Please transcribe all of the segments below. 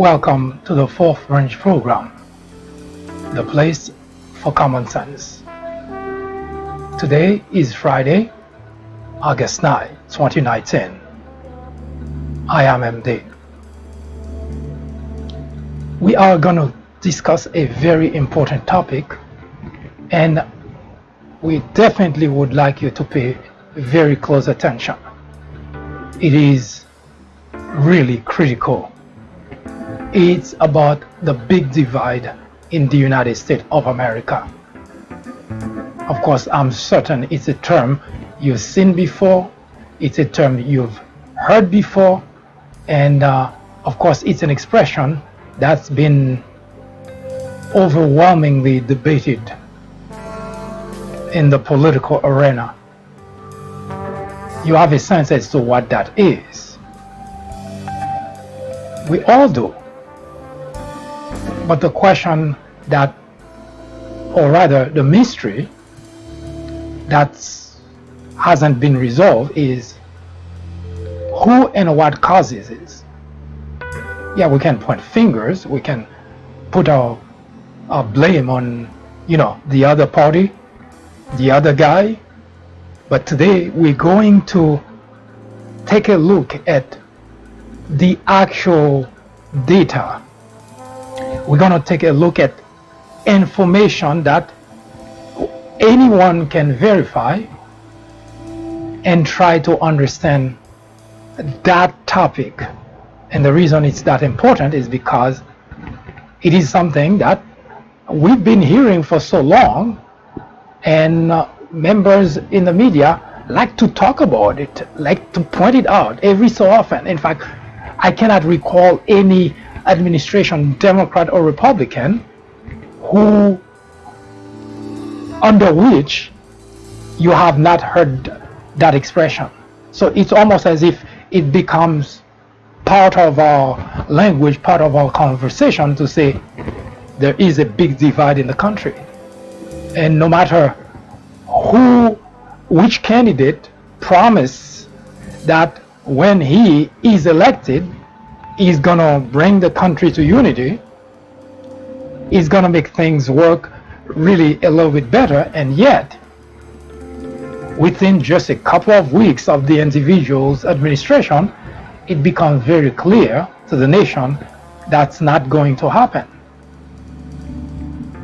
Welcome to the Fourth Range program, the place for common sense. Today is Friday, August 9, 2019. I am MD. We are going to discuss a very important topic, and we definitely would like you to pay very close attention. It is really critical. It's about the big divide in the United States of America. Of course, I'm certain it's a term you've seen before, it's a term you've heard before, and of course, it's an expression that's been overwhelmingly debated in the political arena. You have a sense as to what that is. We all do. But the question that, or rather the mystery that hasn't been resolved is who and what causes it. Yeah, we can point fingers, we can put our blame on, the other party, the other guy. But today we're going to take a look at the actual data. We're going to take a look at information that anyone can verify and try to understand that topic. And the reason it's that important is because it is something that we've been hearing for so long, and members in the media like to talk about it, like to point it out every so often. In fact, I cannot recall any administration, Democrat or Republican, under which you have not heard that expression. So it's almost as if it becomes part of our language, part of our conversation to say there is a big divide in the country. And no matter which candidate promise that when he is elected, he's gonna bring the country to unity, he's gonna make things work really a little bit better, and yet within just a couple of weeks of the individual's administration, it becomes very clear to the nation that's not going to happen.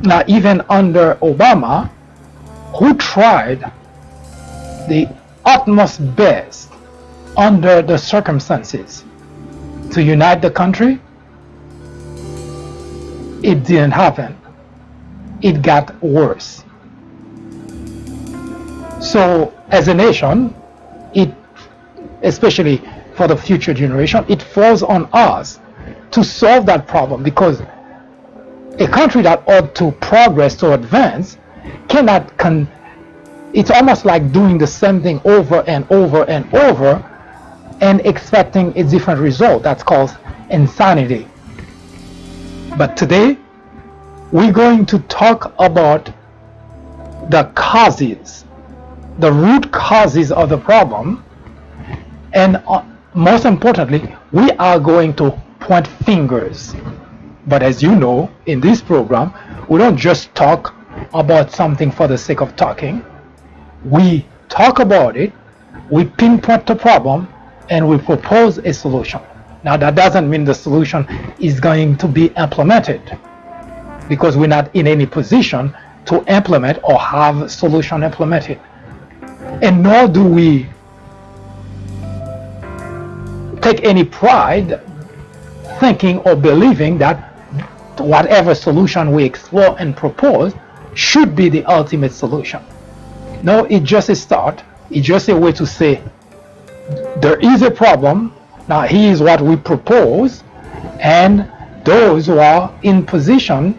Now, even under Obama, who tried the utmost best under the circumstances to unite the country, it didn't happen. It got worse. So as a nation, especially for the future generation, it falls on us to solve that problem, because a country that ought to progress, to advance, cannot it's almost like doing the same thing over and over and over and expecting a different result. That's called insanity. But today we're going to talk about the causes, the root causes of the problem, and most importantly, we are going to point fingers. But as you know, in this program, we don't just talk about something for the sake of talking. We talk about it, we pinpoint the problem, and we propose a solution. Now, that doesn't mean the solution is going to be implemented, because we're not in any position to implement or have a solution implemented. And nor do we take any pride thinking or believing that whatever solution we explore and propose should be the ultimate solution. No, it's just a start. It's just a way to say there is a problem. Now, here's what we propose, and those who are in position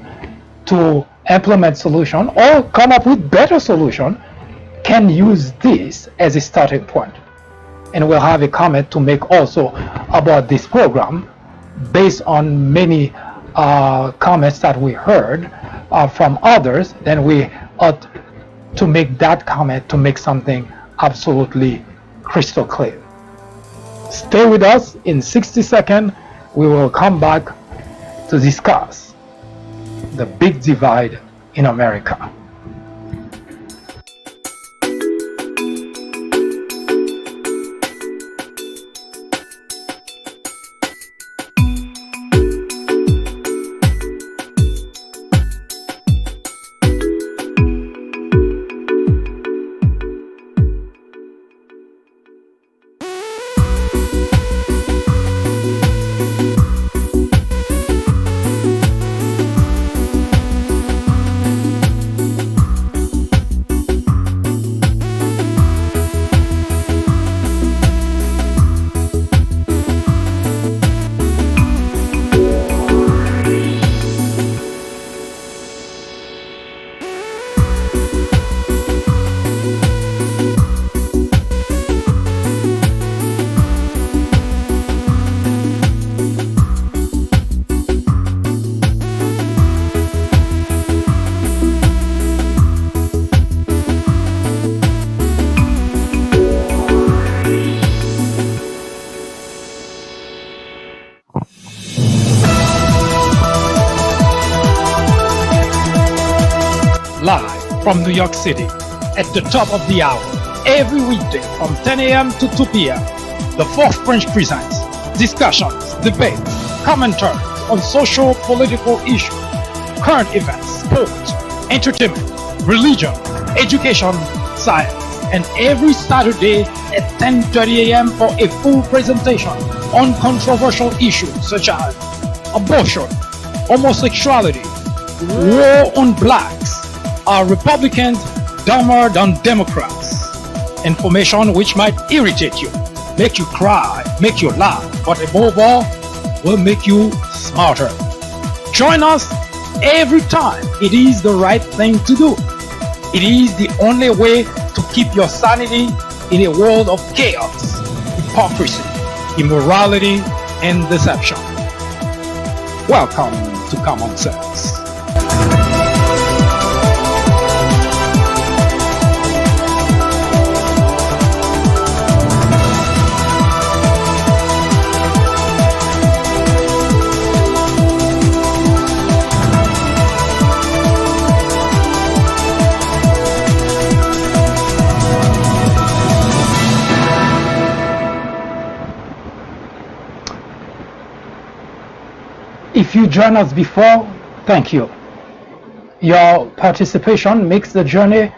to implement solution or come up with better solution can use this as a starting point. And we'll have a comment to make also about this program based on many comments that we heard from others. Then we ought to make that comment to make something absolutely crystal clear. Stay with us. In 60 seconds we will come back to discuss the big divide in America. Live from New York City at the top of the hour, every weekday from 10 a.m. to 2 p.m. The Fourth Branch presents discussions, debates, commentaries on social, political issues, current events, sports, entertainment, religion, education, science, and every Saturday at 10:30 a.m. for a full presentation on controversial issues such as abortion, homosexuality, war on blacks. Are Republicans dumber than Democrats? Information which might irritate you, make you cry, make you laugh, but above all, will make you smarter. Join us every time. It is the right thing to do. It is the only way to keep your sanity in a world of chaos, hypocrisy, immorality, and deception. Welcome to Common Sense. If you joined us before, thank you. Your participation makes the journey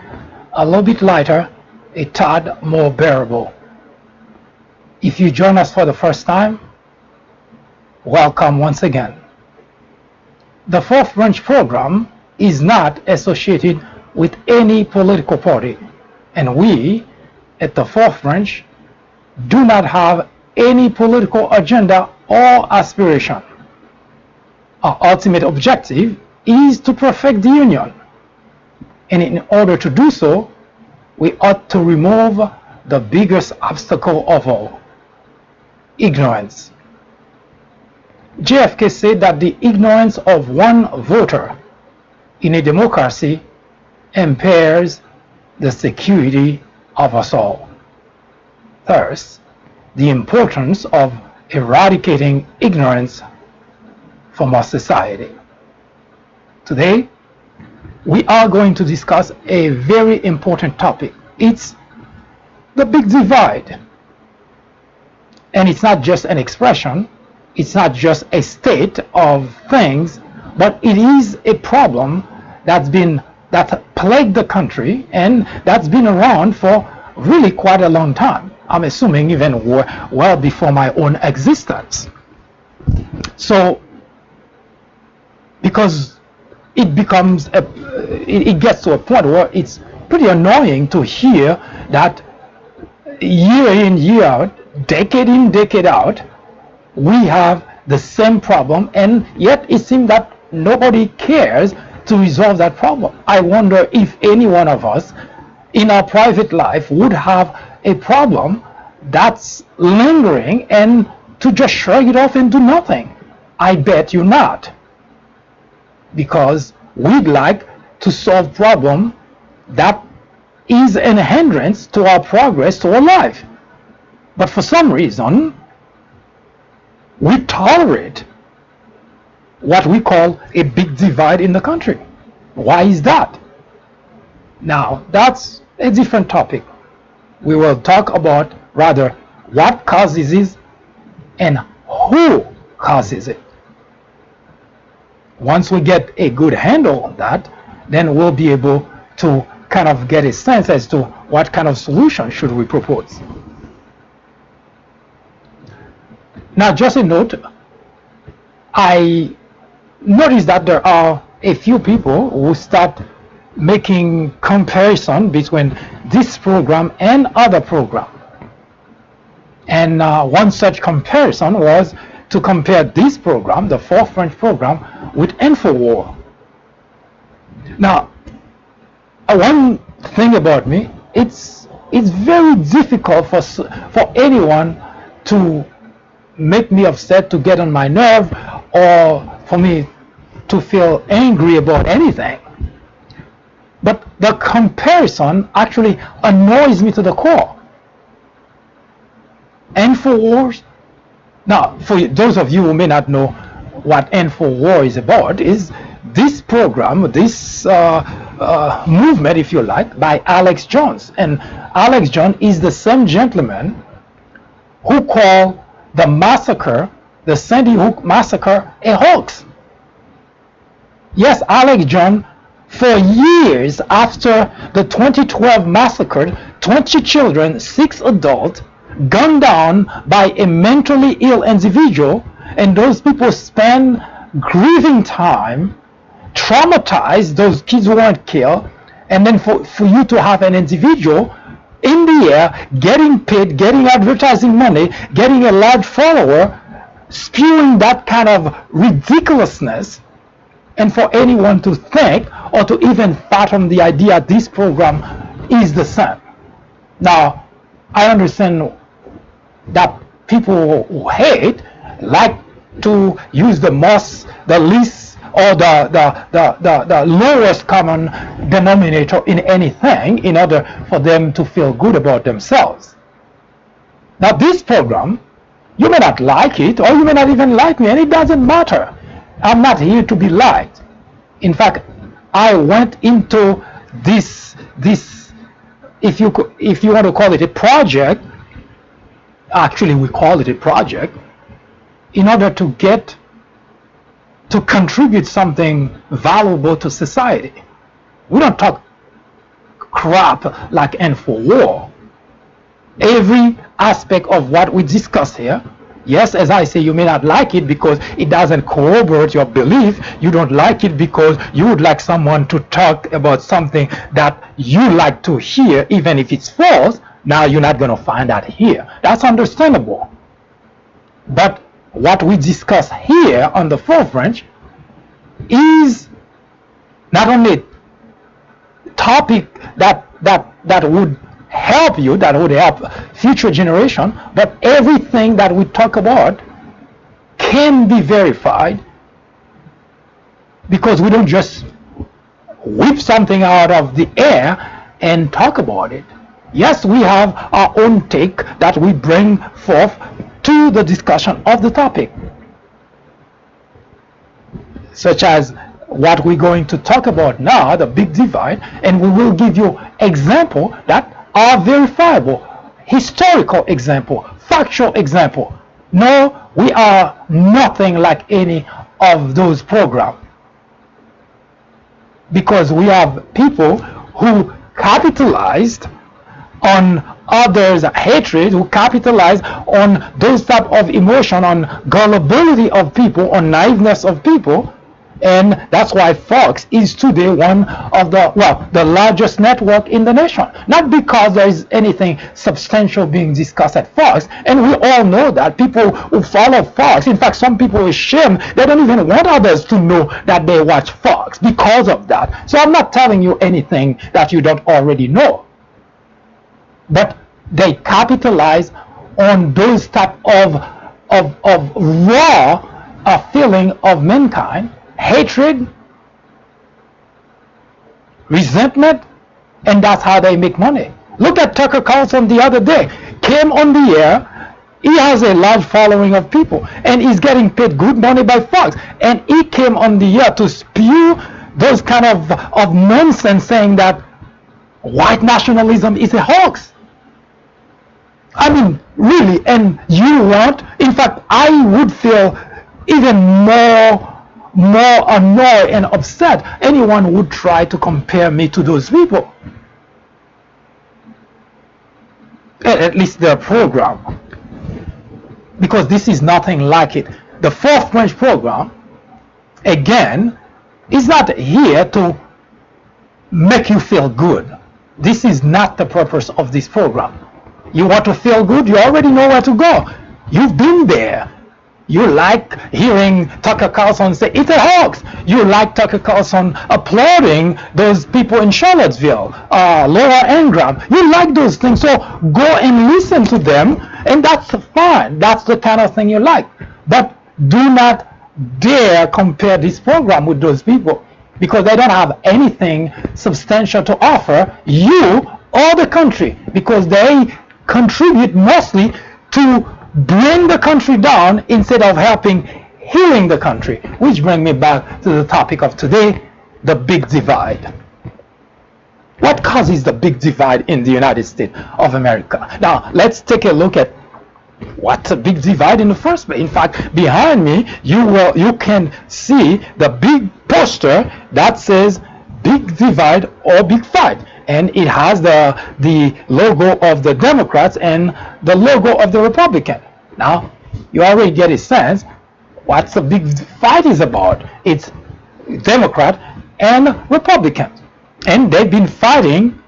a little bit lighter, a tad more bearable. If you join us for the first time, welcome once again. The Fourth Branch program is not associated with any political party, and we at the Fourth Branch do not have any political agenda or aspiration. Our ultimate objective is to perfect the union, and in order to do so, we ought to remove the biggest obstacle of all: ignorance. JFK said that the ignorance of one voter in a democracy impairs the security of us all. Thus, the importance of eradicating ignorance from our society. Today, we are going to discuss a very important topic. It's the big divide. And it's not just an expression, it's not just a state of things, but it is a problem that plagued the country and that's been around for really quite a long time. I'm assuming even well before my own existence. So, because it gets to a point where it's pretty annoying to hear that year in, year out, decade in, decade out, we have the same problem, and yet it seems that nobody cares to resolve that problem. I wonder if any one of us in our private life would have a problem that's lingering and to just shrug it off and do nothing. I bet you not. Because we'd like to solve problem that is an hindrance to our progress, to our life. But for some reason, we tolerate what we call a big divide in the country. Why is that? Now, that's a different topic. We will talk about rather what causes it and who causes it. Once we get a good handle on that, then we'll be able to kind of get a sense as to what kind of solution should we propose. Now, just a note, I noticed that there are a few people who start making comparison between this program and other program. And one such comparison was to compare this program, the Fourth French program, with InfoWar. Now, one thing about me, it's very difficult for anyone to make me upset, to get on my nerve, or for me to feel angry about anything. But the comparison actually annoys me to the core. InfoWars. Now, for those of you who may not know what InfoWar is about, is this program, this movement, if you like, by Alex Jones. And Alex Jones is the same gentleman who called the massacre, the Sandy Hook massacre, a hoax. Yes, Alex Jones, for years after the 2012 massacre, 20 children, 6 adults, gunned down by a mentally ill individual, and those people spend grieving time, traumatized, those kids who weren't killed, and then for you to have an individual in the air getting paid, getting advertising money, getting a large follower, spewing that kind of ridiculousness, and for anyone to think or to even fathom the idea this program is the same. Now, I understand that people who hate like to use the least, or the lowest common denominator in anything in order for them to feel good about themselves. Now, this program, you may not like it, or you may not even like me, and it doesn't matter. I'm not here to be liked. In fact, I went into this if you want to call it a project, actually we call it a project, in order to contribute something valuable to society. We don't talk crap like InfoWar. Every aspect of what we discuss here, yes, as I say, you may not like it because it doesn't corroborate your belief. You don't like it because you would like someone to talk about something that you like to hear, even if it's false. Now you're not going to find that here. That's understandable. But what we discuss here on the Fourth Branch is not only topic that would help you, that would help future generation, but everything that we talk about can be verified, because we don't just whip something out of the air and talk about it. Yes, we have our own take that we bring forth to the discussion of the topic, such as what we're going to talk about now, the big divide, and we will give you examples that are verifiable, historical example, factual example. No, we are nothing like any of those programs, because we have people who capitalized on others' hatred, who capitalize on those type of emotion, on gullibility of people, on naiveness of people. And that's why Fox is today one of the largest network in the nation. Not because there is anything substantial being discussed at Fox, and we all know that people who follow Fox, in fact, some people are ashamed, they don't even want others to know that they watch Fox because of that. So I'm not telling you anything that you don't already know. But they capitalize on those type of raw feeling of mankind, hatred, resentment, and that's how they make money. Look at Tucker Carlson the other day. Came on the air He has a large following of people, and he's getting paid good money by Fox. And he came on the air to spew those kind of nonsense, saying that white nationalism is a hoax. I mean, really, and you want, in fact, I would feel even more annoyed and upset anyone would try to compare me to those people. At least their program. Because this is nothing like it. The fourth branch program, again, is not here to make you feel good. This is not the purpose of this program. You want to feel good, you already know where to go. You've been there. You like hearing Tucker Carlson say it's a hoax. You like Tucker Carlson applauding those people in Charlottesville, Laura Ingraham. You like those things, so go and listen to them, and that's fine. That's the kind of thing you like. But do not dare compare this program with those people, because they don't have anything substantial to offer you or the country, because they contribute mostly to bring the country down instead of helping healing the country. Which brings me back to the topic of today, the big divide. What causes the big divide in the United States of America? Now, let's take a look at what's a big divide in the first place. In fact, behind me, you can see the big poster that says big divide or big fight. And it has the logo of the Democrats and the logo of the Republican. Now, you already get a sense what the big fight is about. It's Democrat and Republicans. And they've been fighting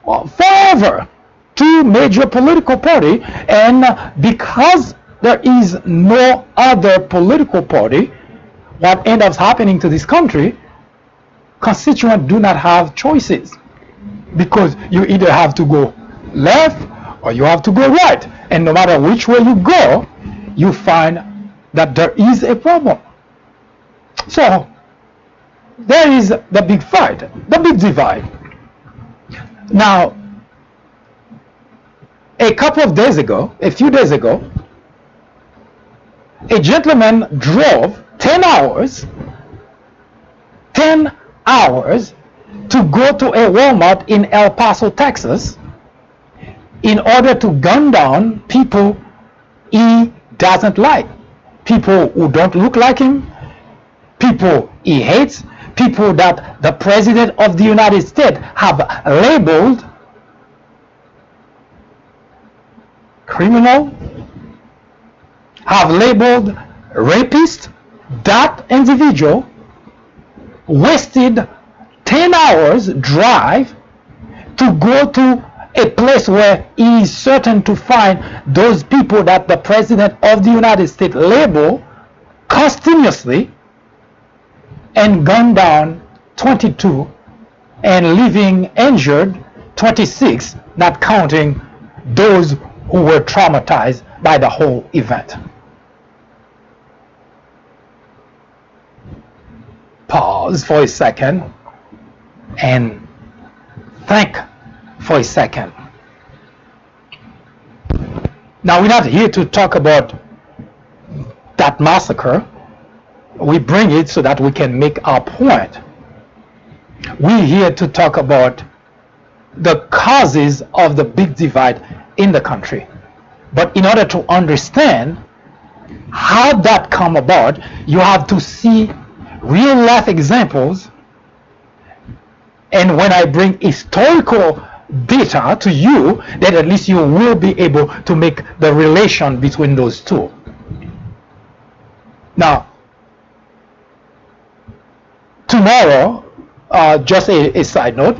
forever. Two major political parties. And because there is no other political party, what ends up happening to this country, constituents do not have choices. Because you either have to go left or you have to go right. And no matter which way you go, you find that there is a problem. So, there is the big fight, the big divide. Now, a few days ago, a gentleman drove 10 hours to go to a Walmart in El Paso, Texas, in order to gun down people he doesn't like. People who don't look like him, people he hates, people that the President of the United States have labeled criminal, have labeled rapist. That individual wasted 10 hours drive to go to a place where he is certain to find those people that the President of the United States label continuously, and gun down 22 and leaving injured 26, not counting those who were traumatized by the whole event. Pause for a second and think for a second. Now, we're not here to talk about that massacre. We bring it so that we can make our point. We're here to talk about the causes of the big divide in the country. But in order to understand how that come about, you have to see real life examples. And when I bring historical data to you, then at least you will be able to make the relation between those two. Now, tomorrow, just a side note,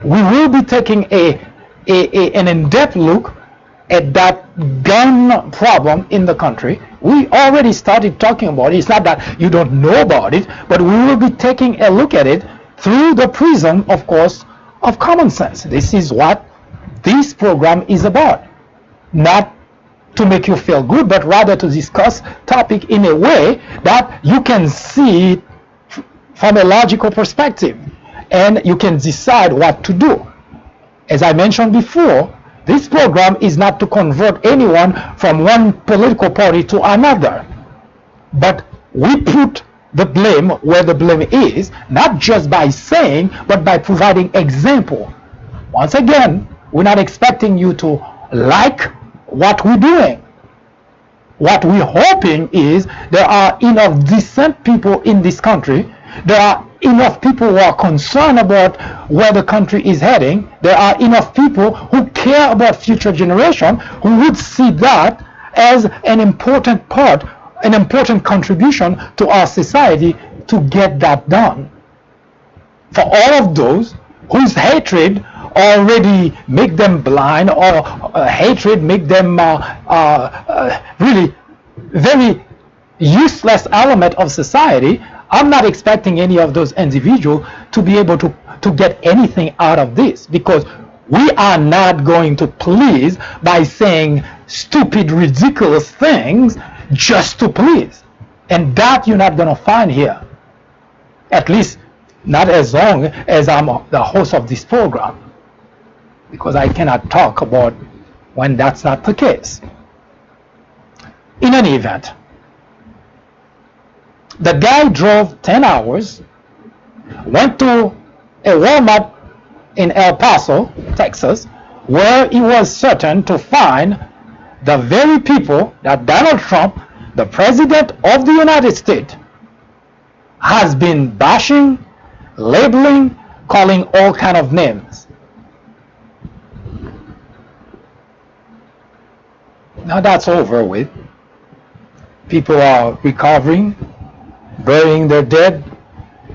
we will be taking an in-depth look at that gun problem in the country. We already started talking about it. It's not that you don't know about it, but we will be taking a look at it through the prism, of course, of common sense. This is what this program is about. Not to make you feel good, but rather to discuss topic in a way that you can see it from a logical perspective, and you can decide what to do. As I mentioned before, This program is not to convert anyone from one political party to another, but we put the blame where the blame is, not just by saying, but by providing example. Once again, we're not expecting you to like what we're doing. What we're hoping is there are enough decent people in this country. There are enough people who are concerned about where the country is heading. There are enough people who care about future generation who would see that as an important part, an important contribution to our society to get that done. For all of those whose hatred already make them blind, or hatred make them really very useless element of society, I'm not expecting any of those individuals to be able to get anything out of this, because we are not going to please by saying stupid, ridiculous things just to please. And that you're not going to find here. At least not as long as I'm the host of this program, because I cannot talk about when that's not the case. In any event, the guy drove 10 hours, went to a Walmart in El Paso, Texas, where he was certain to find the very people that Donald Trump, the President of the United States, has been bashing, labeling, calling all kind of names. Now that's over with. People are recovering, burying their dead,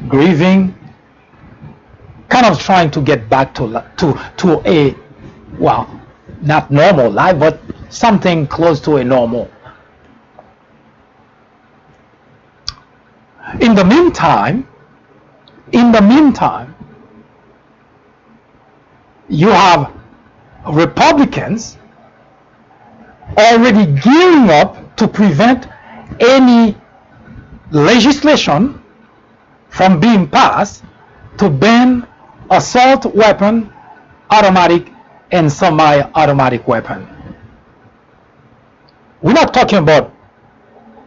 grieving, kind of trying to get back to a, well, not normal life, but something close to a normal. In the meantime, you have Republicans already gearing up to prevent any legislation from being passed to ban assault weapon, automatic and semi-automatic weapon. We're not talking about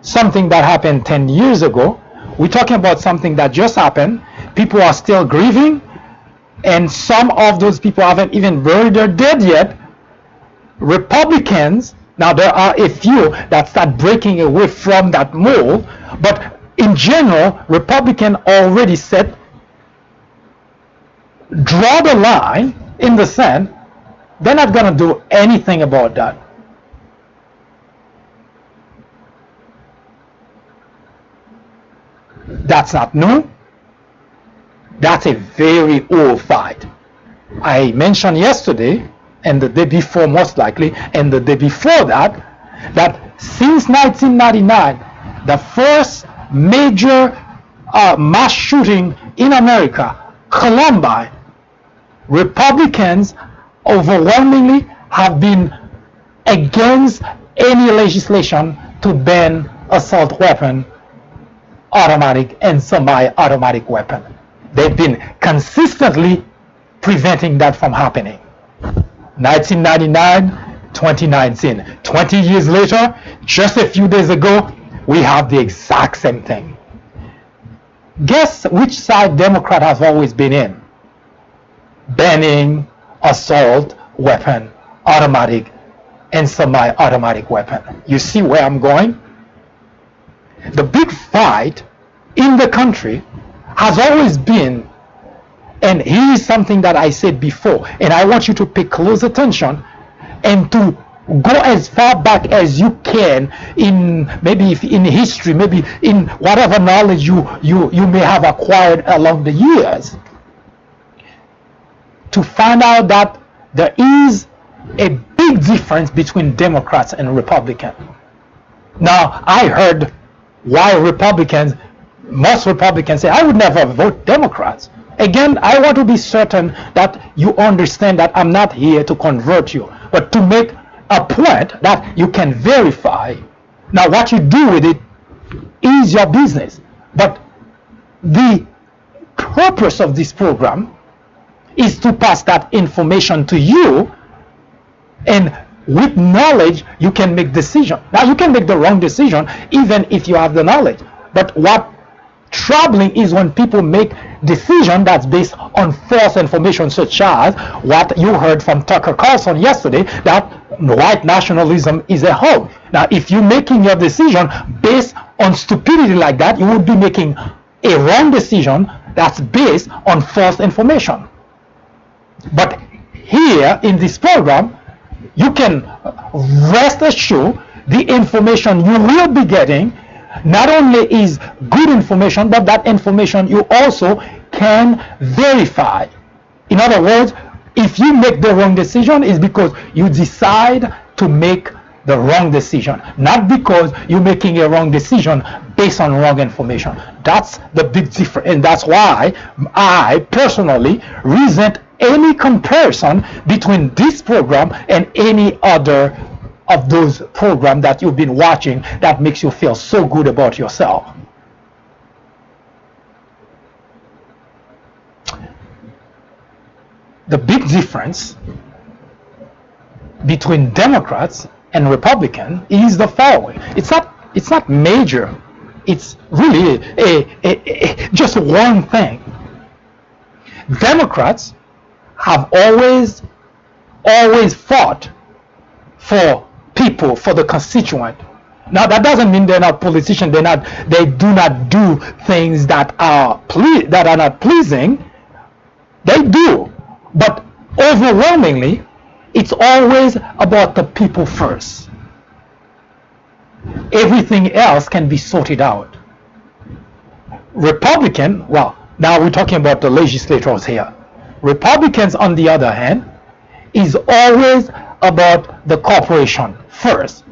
something that happened 10 years ago. We're talking about something that just happened. People are still grieving, and some of those people haven't even buried their dead yet. Republicans, now there are a few that start breaking away from that mold, but in general, Republicans already said, draw the line in the sand. They're not going to do anything about that. That's not new. That's a very old fight. I mentioned yesterday, and the day before most likely, and the day before that, that since 1999, the first major mass shooting in America, Columbine, Republicans overwhelmingly have been against any legislation to ban assault weapon, automatic and semi-automatic weapon. They've been consistently preventing that from happening. 1999, 2019, 20 years later, just a few days ago, we have the exact same thing. Guess which side Democrat has always been in? Banning assault weapon, automatic and semi-automatic weapon. You see where I'm going? The big fight in the country has always been, and here is something that I said before, and I want you to pay close attention and to go as far back as you can in maybe in history, maybe in whatever knowledge you may have acquired along the years, to find out that there is a big difference between Democrats and Republicans. Now, I heard why most Republicans say, I would never vote Democrats. Again, I want to be certain that you understand that I'm not here to convert you, but to make a point that you can verify. Now, what you do with it is your business. But the purpose of this program is to pass that information to you And with knowledge, you can make decision. Now, you can make the wrong decision even if you have the knowledge. But what troubling is when people make decision that's based on false information, such as what you heard from Tucker Carlson yesterday, that white nationalism is a hoax. Now, if you're making your decision based on stupidity like that, you would be making a wrong decision that's based on false information. But here in this program, you can rest assured the information you will be getting not only is good information, but that information you also can verify. In other words, if you make the wrong decision, it's because you decide to make the wrong decision, not because you're making a wrong decision based on wrong information. That's the big difference, and that's why I personally resent any comparison between this program and any other of those programs that you've been watching that makes you feel so good about yourself. The big difference between Democrats and Republicans is the following. It's not major. It's really just one thing. Democrats have always fought for people, for the constituent. Now, that doesn't mean they're not politicians. They do not do things that are not pleasing. They do, but overwhelmingly, it's always about the people first. Everything else can be sorted out. Republican, well, now we're talking about the legislators here. Republicans, on the other hand, is always about the corporation first.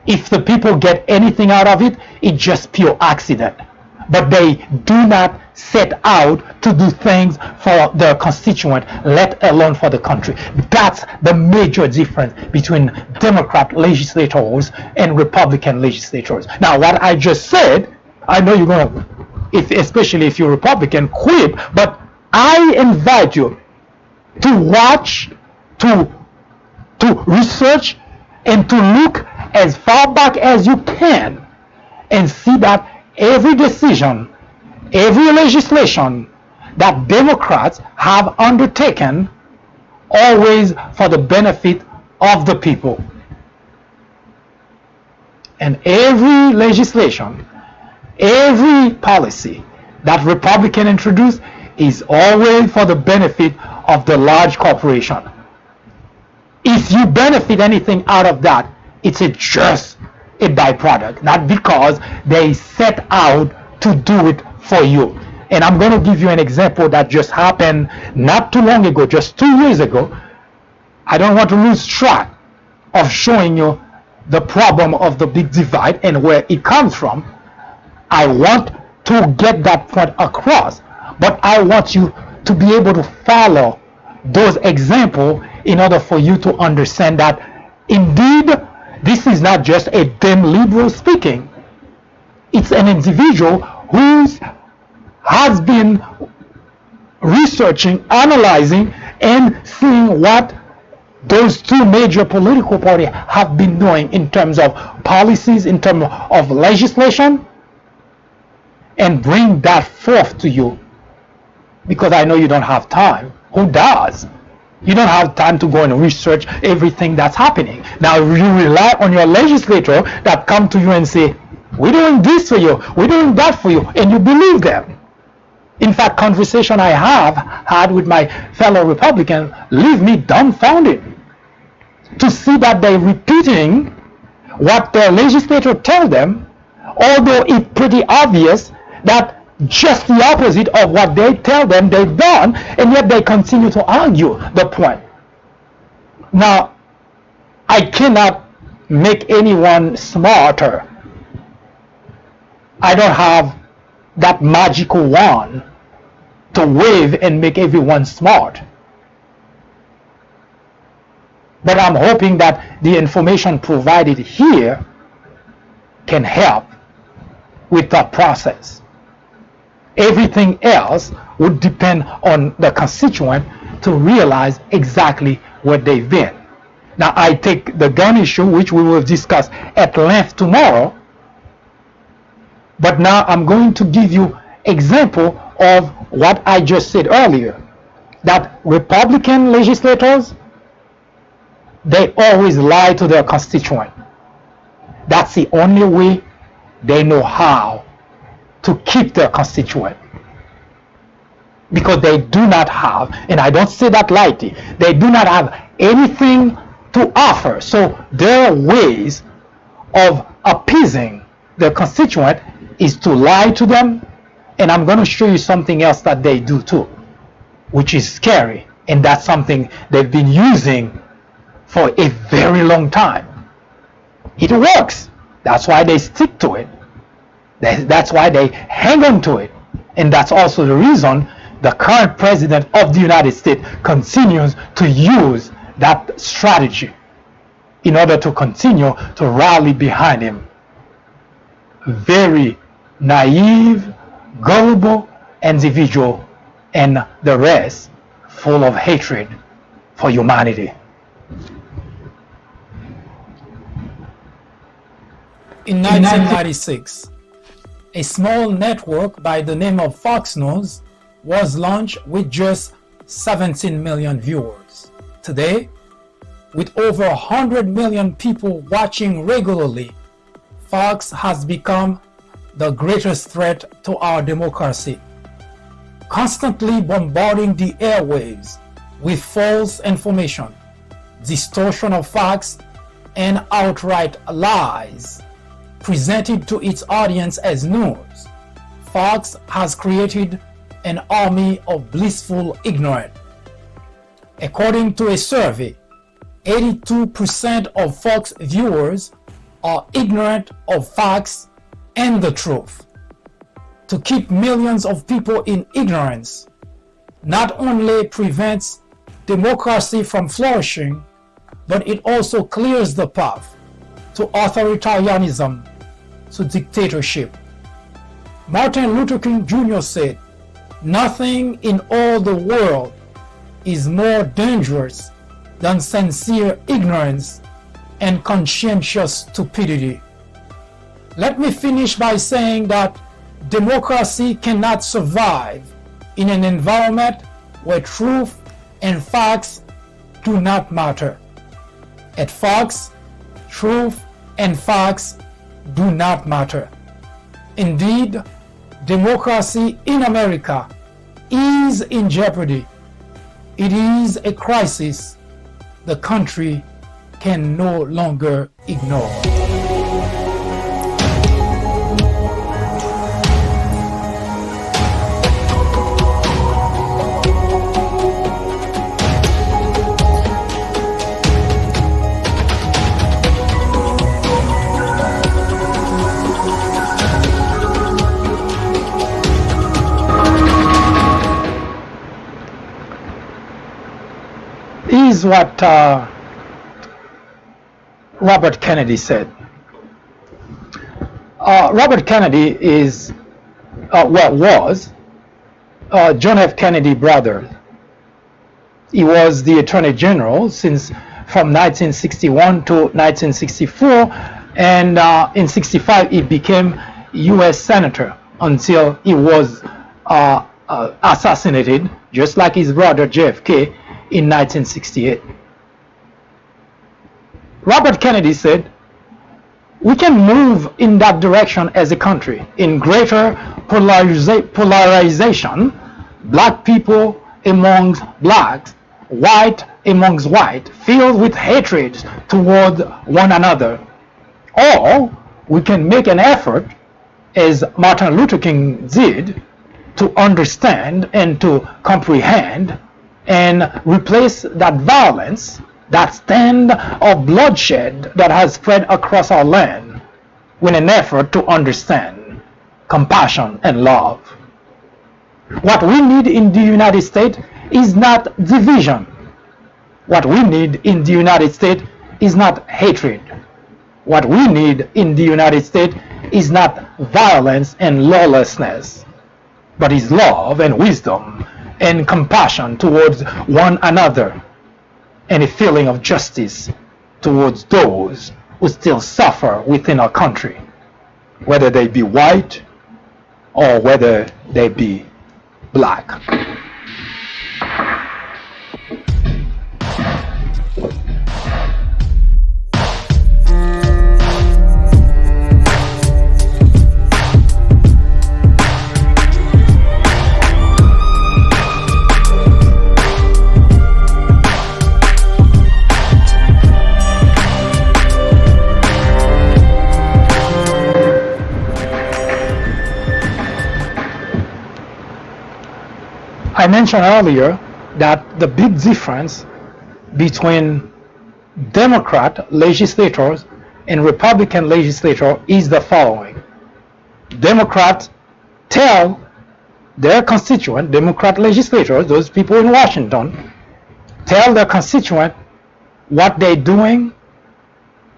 If the people get anything out of it, it's just pure accident. But they do not set out to do things for their constituent, let alone for the country. That's the major difference between Democrat legislators and Republican legislators. Now, what I just said, I know you're going to, especially if you're Republican, quit, but I invite you to watch, to research, and to look as far back as you can and see that every decision, every legislation that Democrats have undertaken always for the benefit of the people. And every legislation, every policy that Republicans introduce is always for the benefit of the large corporation. If you benefit anything out of that, it's just a byproduct, not because they set out to do it for you. And I'm going to give you an example that just happened not too long ago, just 2 years ago. I don't want to lose track of showing you the problem of the big divide and where it comes from. I want to get that point across, but I want you to be able to follow those examples in order for you to understand that indeed this is not just a damn liberal speaking. It's an individual who has been researching, analyzing, and seeing what those two major political parties have been doing in terms of policies, in terms of legislation, and bring that forth to you. Because I know you don't have time. Who does? You don't have time to go and research everything that's happening. Now you rely on your legislator that come to you and say, we're doing this for you, we're doing that for you, and you believe them. In fact, conversation I have had with my fellow Republicans leave me dumbfounded to see that they're repeating what their legislator tell them, although it's pretty obvious that just the opposite of what they tell them they've done, and yet they continue to argue the point. Now, I cannot make anyone smarter. I don't have that magical wand to wave and make everyone smart. But I'm hoping that the information provided here can help with that process. Everything else would depend on the constituent to realize exactly where they've been. Now I take the gun issue, which we will discuss at length tomorrow, but now I'm going to give you example of what I just said earlier, that Republican legislators, they always lie to their constituent. That's the only way they know how to keep their constituent. Because they do not have, and I don't say that lightly, they do not have anything to offer. So their ways of appeasing their constituent is to lie to them. And I'm going to show you something else that they do too, which is scary. And that's something they've been using for a very long time. It works. That's why they stick to it. That's why they hang on to it. And that's also the reason the current president of the United States continues to use that strategy in order to continue to rally behind him. Very naive, gullible individual, and the rest full of hatred for humanity. In 1996, a small network by the name of Fox News was launched with just 17 million viewers. Today, with over 100 million people watching regularly, Fox has become the greatest threat to our democracy, constantly bombarding the airwaves with false information, distortion of facts, and outright lies presented to its audience as news. Fox has created an army of blissful ignorance. According to a survey, 82% of Fox viewers are ignorant of facts and the truth. To keep millions of people in ignorance not only prevents democracy from flourishing, but it also clears the path to authoritarianism, to dictatorship. Martin Luther King Jr. said, "Nothing in all the world is more dangerous than sincere ignorance and conscientious stupidity." Let me finish by saying that democracy cannot survive in an environment where truth and facts do not matter. At Fox, truth and facts do not matter. Indeed, democracy in America is in jeopardy. It is a crisis the country can no longer ignore. Is what Robert Kennedy said. Robert Kennedy is, was John F. Kennedy brother. He was the Attorney General from 1961 to 1964, and in 65 he became U.S. Senator until he was assassinated, just like his brother JFK, in 1968. Robert Kennedy said, "We can move in that direction as a country, in greater polarization, black people amongst blacks, white amongst white, filled with hatred toward one another. Or we can make an effort, as Martin Luther King did, to understand and to comprehend and replace that violence, that stand of bloodshed that has spread across our land, with an effort to understand compassion and love. What we need in the United States is not division. What we need in the United States is not hatred. What we need in the United States is not violence and lawlessness, but is love and wisdom and compassion towards one another, and a feeling of justice towards those who still suffer within our country, whether they be white or whether they be black. I mentioned earlier that the big difference between Democrat legislators and Republican legislators is the following. Democrats tell their constituent, Democrat legislators, those people in Washington, tell their constituent what they're doing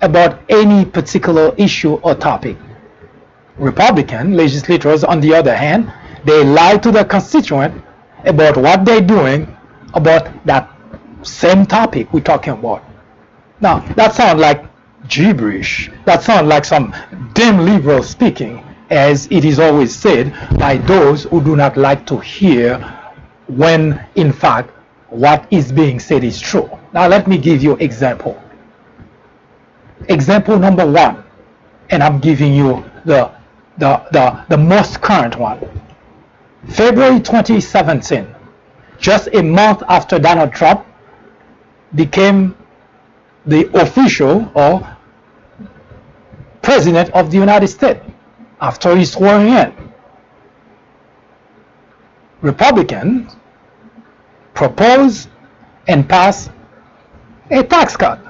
about any particular issue or topic. Republican legislators, on the other hand, they lie to their constituent about what they're doing about that same topic we're talking about. Now, that sounds like gibberish. That sounds like some damn liberal speaking, as it is always said by those who do not like to hear when, in fact, what is being said is true. Now, let me give you example. Example number one, and I'm giving you the most current one. February 2017, just a month after Donald Trump became the official or president of the United States after his swearing in, Republicans proposed and passed a tax cut,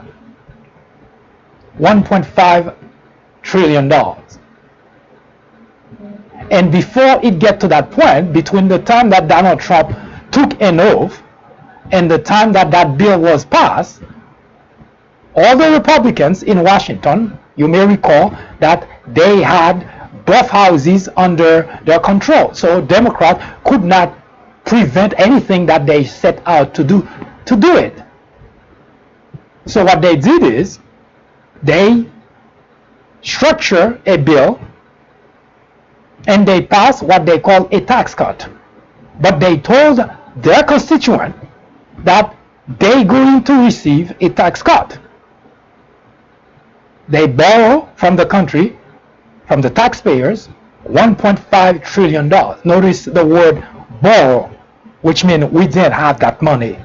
$1.5 trillion. And before it get to that point, between the time that Donald Trump took an oath and the time that that bill was passed, all the Republicans in Washington, you may recall that they had both houses under their control. So Democrats could not prevent anything that they set out to do it. So what they did is they structured a bill and they passed what they call a tax cut. But they told their constituent that they're going to receive a tax cut. They borrow from the country, from the taxpayers, $1.5 trillion. Notice the word borrow, which means we didn't have that money.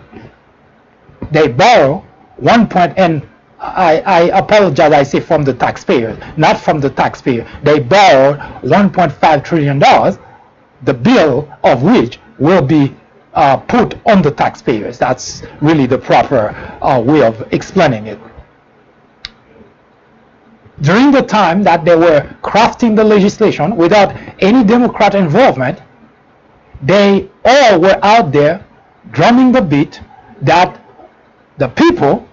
They borrow and I apologize, I say from the taxpayers, not from the taxpayer. They borrowed $1.5 trillion, the bill of which will be put on the taxpayers. That's really the proper way of explaining it. During the time that they were crafting the legislation without any Democrat involvement, they all were out there drumming the beat that the people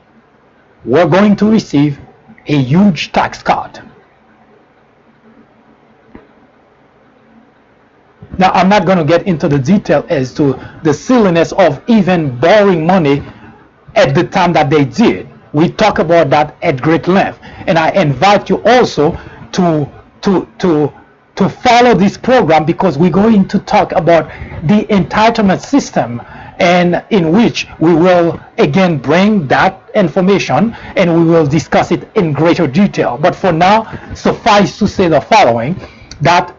were going to receive a huge tax cut. Now, I'm not going to get into the detail as to the silliness of even borrowing money at the time that they did. We talk about that at great length, and I invite you also to follow this program, because we're going to talk about the entitlement system, and in which we will again bring that information and we will discuss it in greater detail. But for now, suffice to say the following, that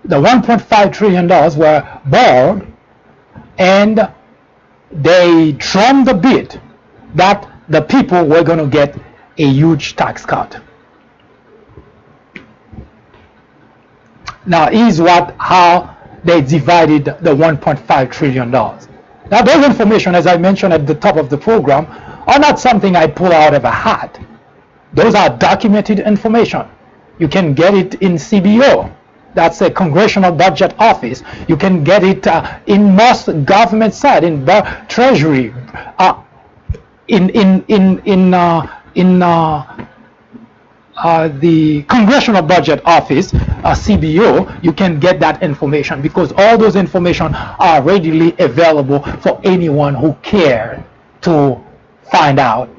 the $1.5 trillion were borrowed and they drummed the beat that the people were going to get a huge tax cut. Now, here's how they divided the $1.5 trillion. Now, those information, as I mentioned at the top of the program, are not something I pull out of a hat. Those are documented information. You can get it in CBO. That's a Congressional Budget Office. You can get it in most government side, in Treasury, the Congressional Budget Office, CBO. You can get that information, because all those information are readily available for anyone who cares to find out.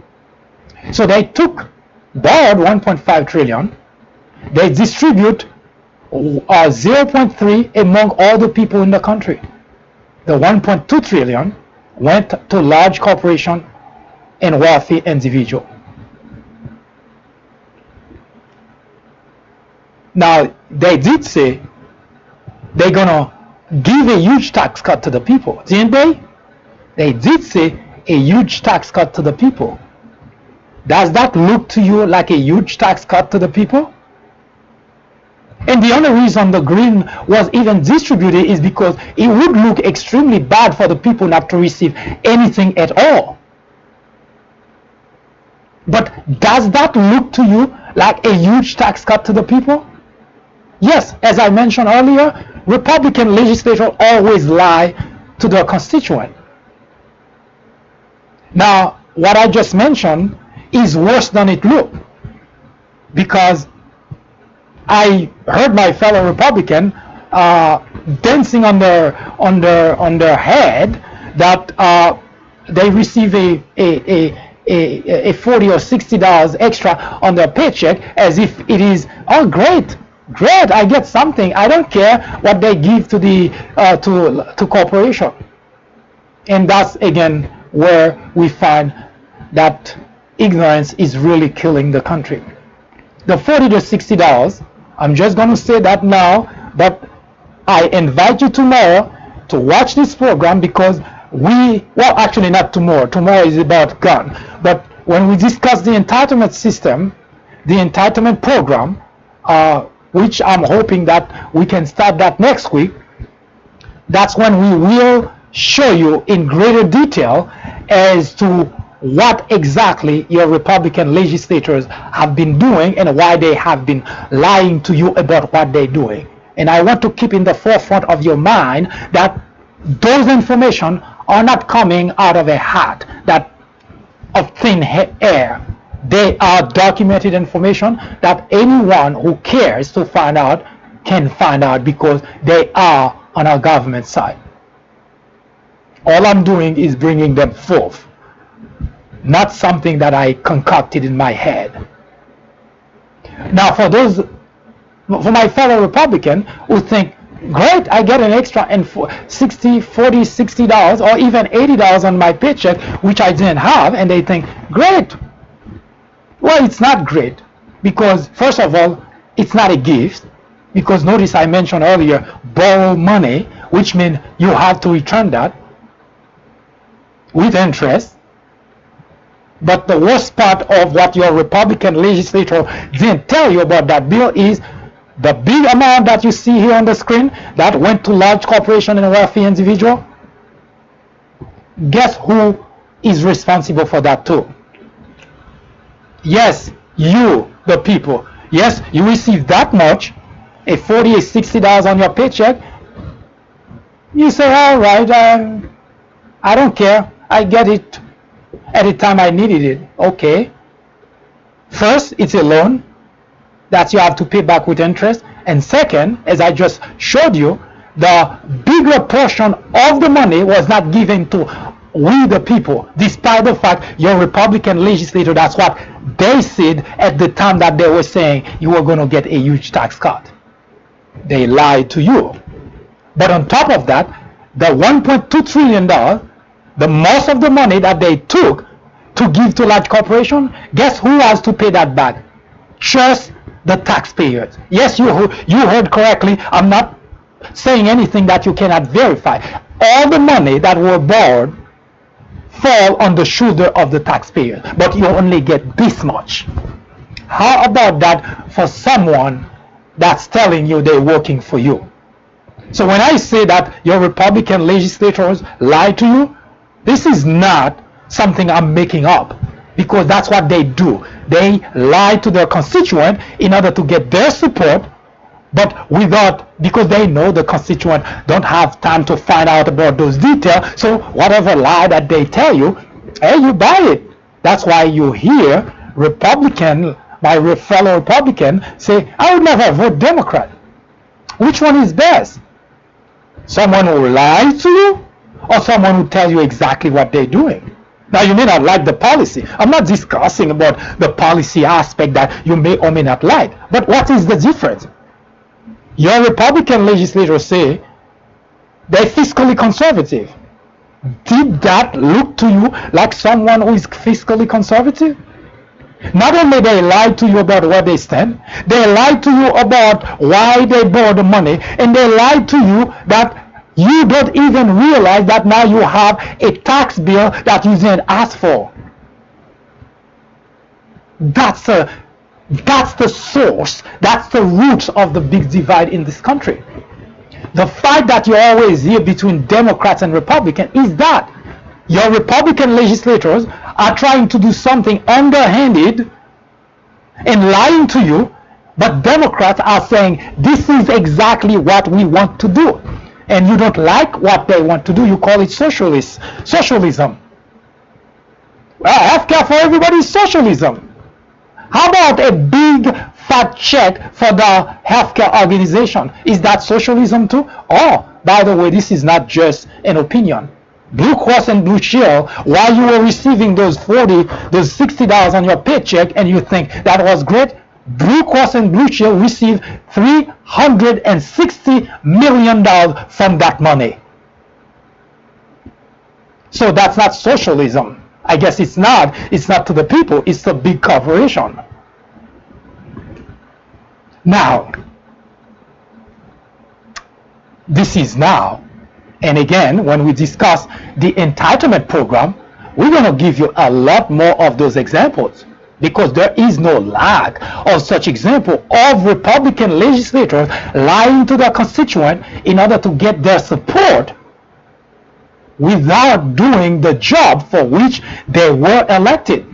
So they borrowed 1.5 trillion. They distribute 0.3 among all the people in the country. The 1.2 trillion went to large corporation and wealthy individual. Now, they did say they're gonna give a huge tax cut to the people, didn't they? They did say a huge tax cut to the people. Does that look to you like a huge tax cut to the people? And the only reason the green was even distributed is because it would look extremely bad for the people not to receive anything at all. But does that look to you like a huge tax cut to the people? Yes, as I mentioned earlier, Republican legislators always lie to their constituent. Now, what I just mentioned is worse than it looked, because I heard my fellow Republican dancing on their head that they receive a $40 or $60 extra on their paycheck, as if it is, oh, great, I get something. I don't care what they give to the to corporation. And that's again where we find that ignorance is really killing the country. The $40 to $60, I'm just going to say that now, but I invite you tomorrow to watch this program, because actually not tomorrow. Tomorrow is about gun. But when we discuss the entitlement system, the entitlement program, which I'm hoping that we can start that next week, that's when we will show you in greater detail as to what exactly your Republican legislators have been doing and why they have been lying to you about what they're doing. And I want to keep in the forefront of your mind that those information are not coming out of a hat, that of thin air. They are documented information that anyone who cares to find out can find out, because they are on our government side. All I'm doing is bringing them forth, not something that I concocted in my head. Now, for my fellow Republican who think, great, I get an extra and $60 or even $80 on my paycheck, which I didn't have, and they think, great. Well, it's not great, because first of all, it's not a gift, because notice I mentioned earlier, borrow money, which means you have to return that with interest. But the worst part of what your Republican legislator didn't tell you about that bill is the big amount that you see here on the screen that went to large corporation and wealthy individual. Guess who is responsible for that too? Yes, you, the people. Yes, you receive that much, a $40 or $60 on your paycheck. You say, all right, I don't care. I get it at the time I needed it. Okay. First, it's a loan that you have to pay back with interest. And second, as I just showed you, the bigger portion of the money was not given to we the people, despite the fact your Republican legislator, that's what they said at the time that they were saying you were going to get a huge tax cut. They lied to you. But on top of that, the $1.2 trillion, the most of the money that they took to give to large corporation, guess who has to pay that back? Just the taxpayers. Yes, you heard correctly. I'm not saying anything that you cannot verify. All the money that were borrowed fall on the shoulder of the taxpayer, but you only get this much. How about that for someone that's telling you they're working for you? So when I say that your Republican legislators lie to you, this is not something I'm making up, because that's what they do. They lie to their constituent in order to get their support, but because they know the constituent don't have time to find out about those details, so whatever lie that they tell you, hey, you buy it. That's why you hear my fellow Republican say, I would never vote Democrat. Which one is best? Someone who lies to you, or someone who tells you exactly what they're doing? Now, you may not like the policy. I'm not discussing about the policy aspect that you may or may not like. But what is the difference? Your Republican legislators say they're fiscally conservative. Did that look to you like someone who is fiscally conservative? Not only they lie to you about where they stand, they lie to you about why they borrow the money, and they lie to you that you don't even realize that now you have a tax bill that you didn't ask for. That's the source, that's the roots of the big divide in this country. The fight that you always hear between Democrats and Republicans is that your Republican legislators are trying to do something underhanded and lying to you, but Democrats are saying this is exactly what we want to do. And you don't like what they want to do, you call it socialism. Well, healthcare for everybody is socialism. How about a big fat check for the healthcare organization? Is that socialism too? Oh, by the way, this is not just an opinion. Blue Cross and Blue Shield, while you were receiving those $60 on your paycheck and you think that was great, Blue Cross and Blue Shield received $360 million from that money. So that's not socialism. I guess it's not to the people, it's the big corporation. Now, this is now, and again, when we discuss the entitlement program, we're going to give you a lot more of those examples, because there is no lack of such example of Republican legislators lying to their constituent in order to get their support without doing the job for which they were elected.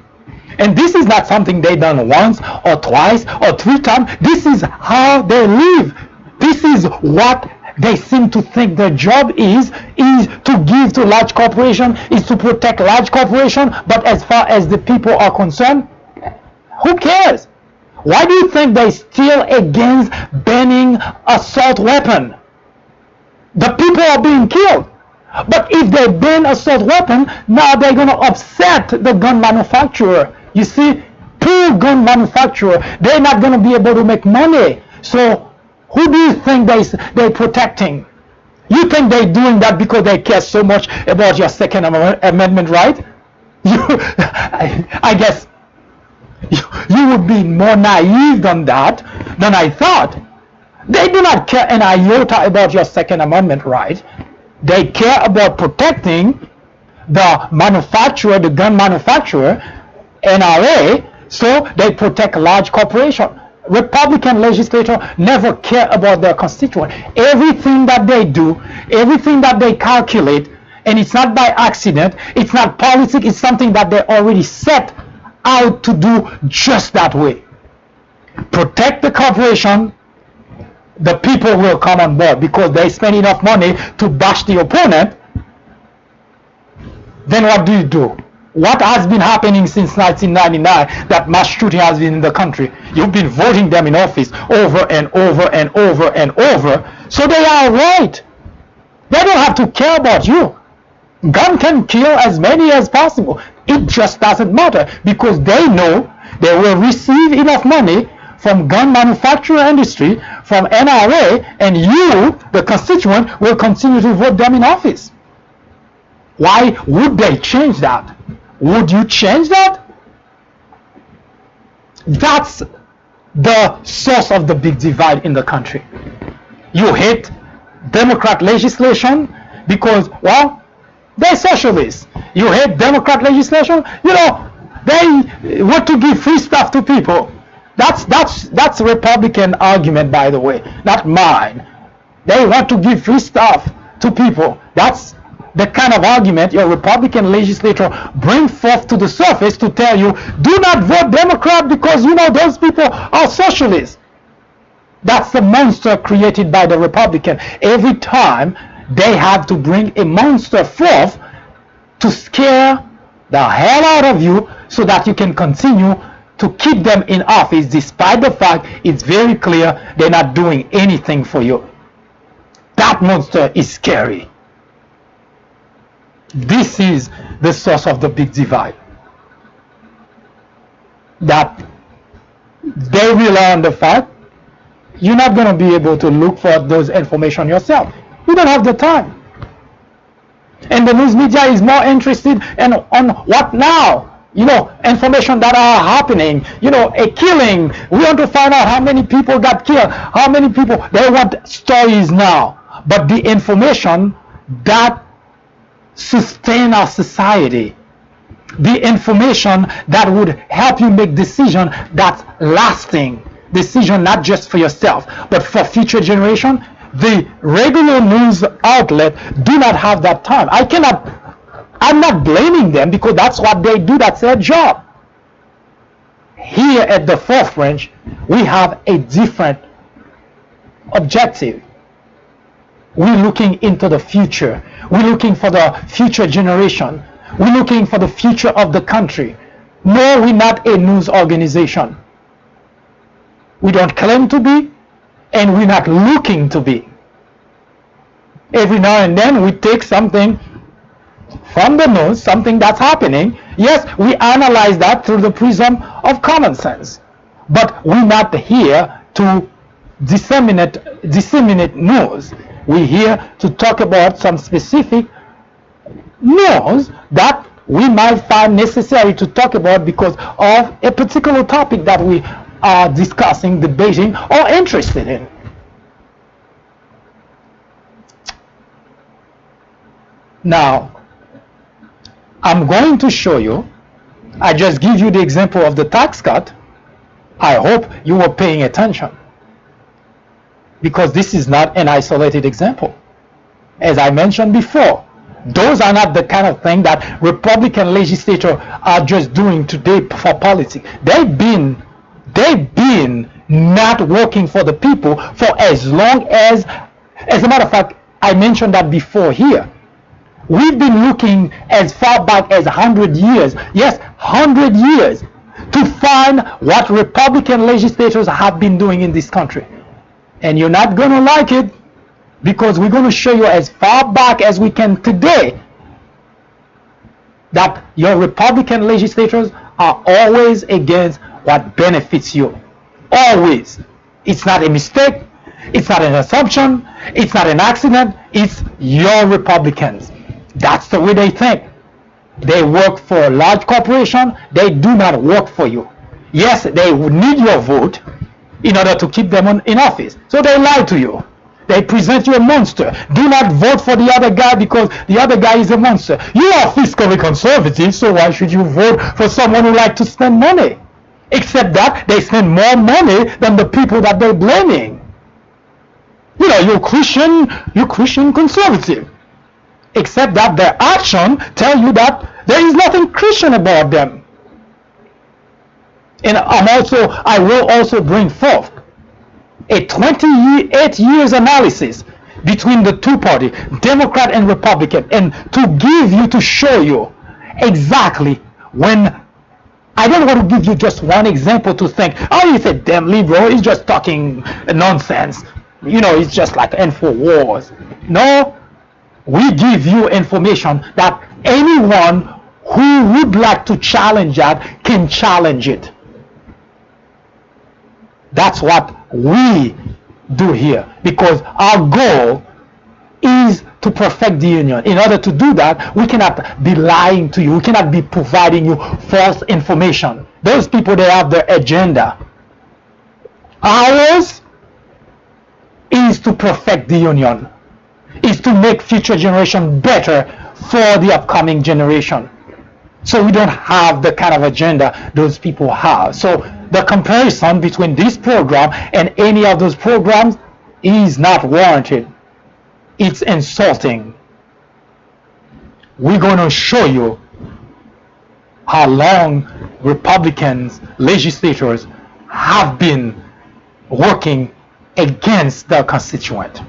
And this is not something they done once or twice or 3 times. This is how they live. This is what they seem to think their job is to give to large corporation, is to protect large corporation. But as far as the people are concerned, who cares? Why do you think they still against banning assault weapon? The people are being killed. But if they ban assault weapon, now they're going to upset the gun manufacturer. You see, poor gun manufacturer, they're not going to be able to make money. So who do you think they're protecting? You think they're doing that because they care so much about your Second Amendment right? I guess you would be more naive than that than I thought. They do not care an iota about your Second Amendment right. They care about protecting the manufacturer, the gun manufacturer, NRA, so they protect large corporations. Republican legislators never care about their constituent. Everything that they do, everything that they calculate, and it's not by accident, it's not politics, it's something that they already set out to do just that way. Protect the corporation, the people will come on board because they spend enough money to bash the opponent. Then what do? What has been happening since 1999 that mass shooting has been in the country? You've been voting them in office over and over and over and over. So they are right. They don't have to care about you. Gun can kill as many as possible. It just doesn't matter because they know they will receive enough money from gun manufacturer industry, from NRA, and you, the constituent, will continue to vote them in office. Why would they change that? Would you change that? That's the source of the big divide in the country. You hate Democrat legislation because, well, they're socialists. You hate Democrat legislation, they want to give free stuff to people. That's a Republican argument, by the way, not mine. They want to give free stuff to people. That's the kind of argument your Republican legislator bring forth to the surface to tell you, do not vote Democrat because those people are socialists. That's the monster created by the Republican. Every time they have to bring a monster forth to scare the hell out of you so that you can continue to keep them in office despite the fact it's very clear they're not doing anything for you. That monster is scary. This is the source of the big divide. That they rely on the fact you're not going to be able to look for those information yourself. You don't have the time. And the news media is more interested in on what now? Information that are happening, a killing. We want to find out how many people got killed, how many people. They want stories now. But the information that sustain our society, the information that would help you make decision that's lasting, decision not just for yourself, but for future generation, the regular news outlet do not have that time. I'm not blaming them because that's what they do, that's their job. Here at the Fourth Branch, we have a different objective. We're looking into the future. We're looking for the future generation. We're looking for the future of the country. No, we're not a news organization. We don't claim to be, and we're not looking to be. Every now and then we take something from the news, something that's happening. Yes, we analyze that through the prism of common sense. But we're not here to disseminate news. We're here to talk about some specific news that we might find necessary to talk about because of a particular topic that we are discussing, debating, or interested in. Now, I'm going to show you, I just give you the example of the tax cut. I hope you were paying attention, because this is not an isolated example. As I mentioned before, those are not the kind of thing that Republican legislators are just doing today for politics. They've been not working for the people for as long as a matter of fact, I mentioned that before here. We've been looking as far back as 100 years, yes, 100 years, to find what Republican legislators have been doing in this country. And you're not going to like it, because we're going to show you as far back as we can today that your Republican legislators are always against what benefits you. Always. It's not a mistake. It's not an assumption. It's not an accident. It's your Republicans. That's the way they think. They work for a large corporation. They do not work for you. Yes, they would need your vote in order to keep them in office. So they lie to you. They present you a monster. Do not vote for the other guy because the other guy is a monster. You are fiscally conservative, so why should you vote for someone who likes to spend money? Except that they spend more money than the people that they're blaming. You're Christian conservative. Except that their action tell you that there is nothing Christian about them. And I will also bring forth a 28 years analysis between the two parties, Democrat and Republican, and to show you exactly when. I don't want to give you just one example to think, oh, he's a damn liberal, he's just talking nonsense. It's just like InfoWars. No, we give you information that anyone who would like to challenge that can challenge it. That's what we do here, because our goal is to perfect the union. In order to do that, we cannot be lying to you. We cannot be providing you false information. Those people, they have their agenda. Ours is to perfect the union, is to make future generation better for the upcoming generation. So we don't have the kind of agenda those people have. So the comparison between this program and any of those programs is not warranted. It's insulting. We're going to show you how long Republicans, legislators have been working against their constituent.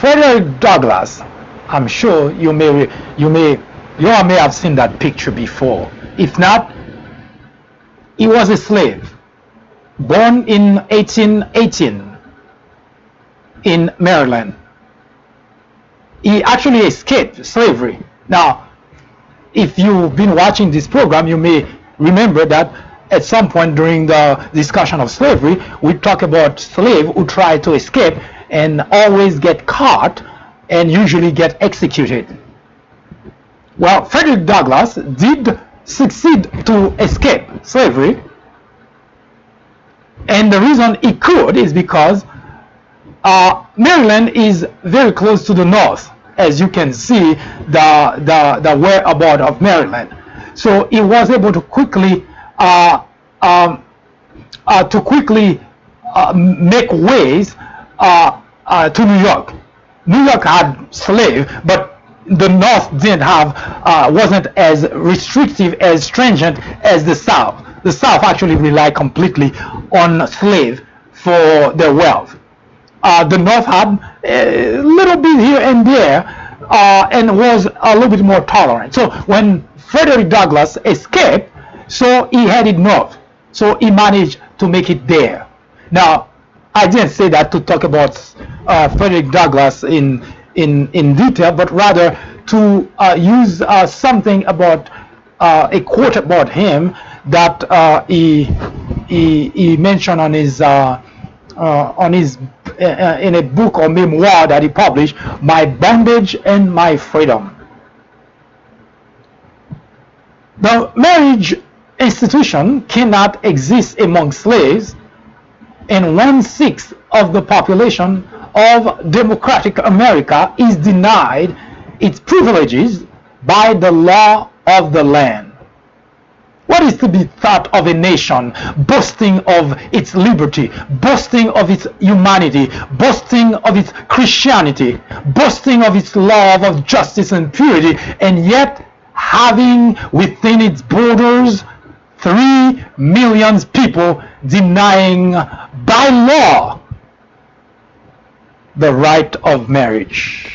Frederick Douglass, I'm sure you all may have seen that picture before. If not, he was a slave born in 1818 in Maryland. He actually escaped slavery. Now, if you've been watching this program, you may remember that at some point during the discussion of slavery, we talk about slaves who try to escape and always get caught and usually get executed. Well, Frederick Douglass did succeed to escape slavery, and the reason he could is because Maryland is very close to the north, as you can see the whereabout of Maryland. So he was able to quickly make ways to New York. New York had slaves, but the North didn't have, wasn't as restrictive, as stringent as the South. The South actually relied completely on slaves for their wealth. The North had a little bit here and there, and was a little bit more tolerant. So when Frederick Douglass escaped, so he headed north. So he managed to make it there. Now, I didn't say that to talk about Frederick Douglass in detail, but rather to use something about a quote about him that he mentioned on his in a book or memoir that he published, My Bondage and My Freedom. The marriage institution cannot exist among slaves, and 1/6 of the population of democratic America is denied its privileges by the law of the land. What is to be thought of a nation boasting of its liberty, boasting of its humanity, boasting of its Christianity, boasting of its love of justice and purity, and yet having within its borders 3 million people denying by law the right of marriage?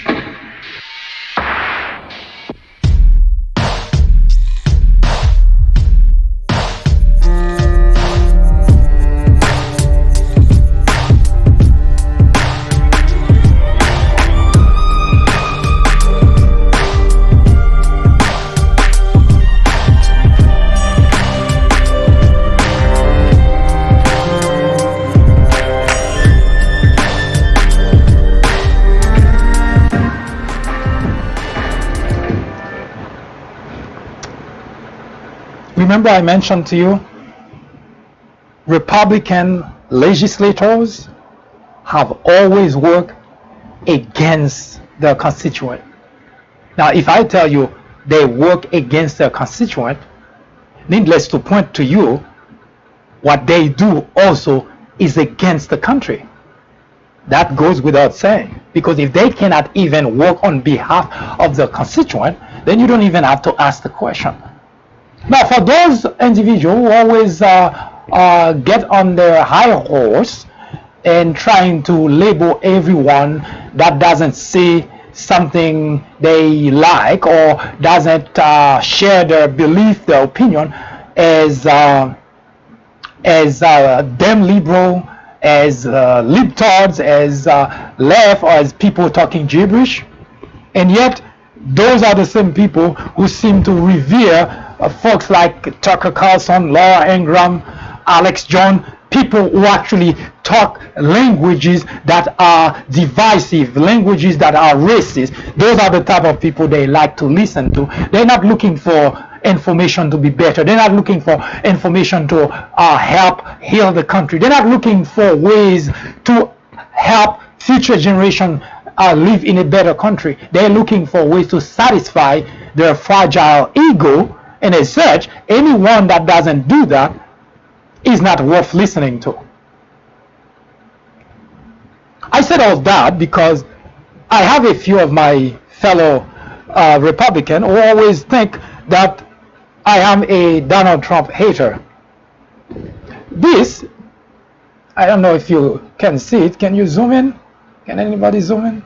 Remember I mentioned to you, Republican legislators have always worked against their constituent. Now, if I tell you they work against their constituent, needless to point to you, what they do also is against the country. That goes without saying, because if they cannot even work on behalf of the constituent, then you don't even have to ask the question. Now, for those individuals who always get on their high horse and trying to label everyone that doesn't say something they like or doesn't share their belief, their opinion, as damn liberal, as libtards, as left, or as people talking gibberish, and yet those are the same people who seem to revere folks like Tucker Carlson, Laura Ingraham, Alex Jones, people who actually talk languages that are divisive, languages that are racist. Those are the type of people they like to listen to. They're not looking for information to be better. They're not looking for information to help heal the country. They're not looking for ways to help future generations live in a better country. They're looking for ways to satisfy their fragile ego, and as such, anyone that doesn't do that is not worth listening to. I said all that because I have a few of my fellow Republicans who always think that I am a Donald Trump hater. This, I don't know if you can see it. Can you zoom in? Can anybody zoom in?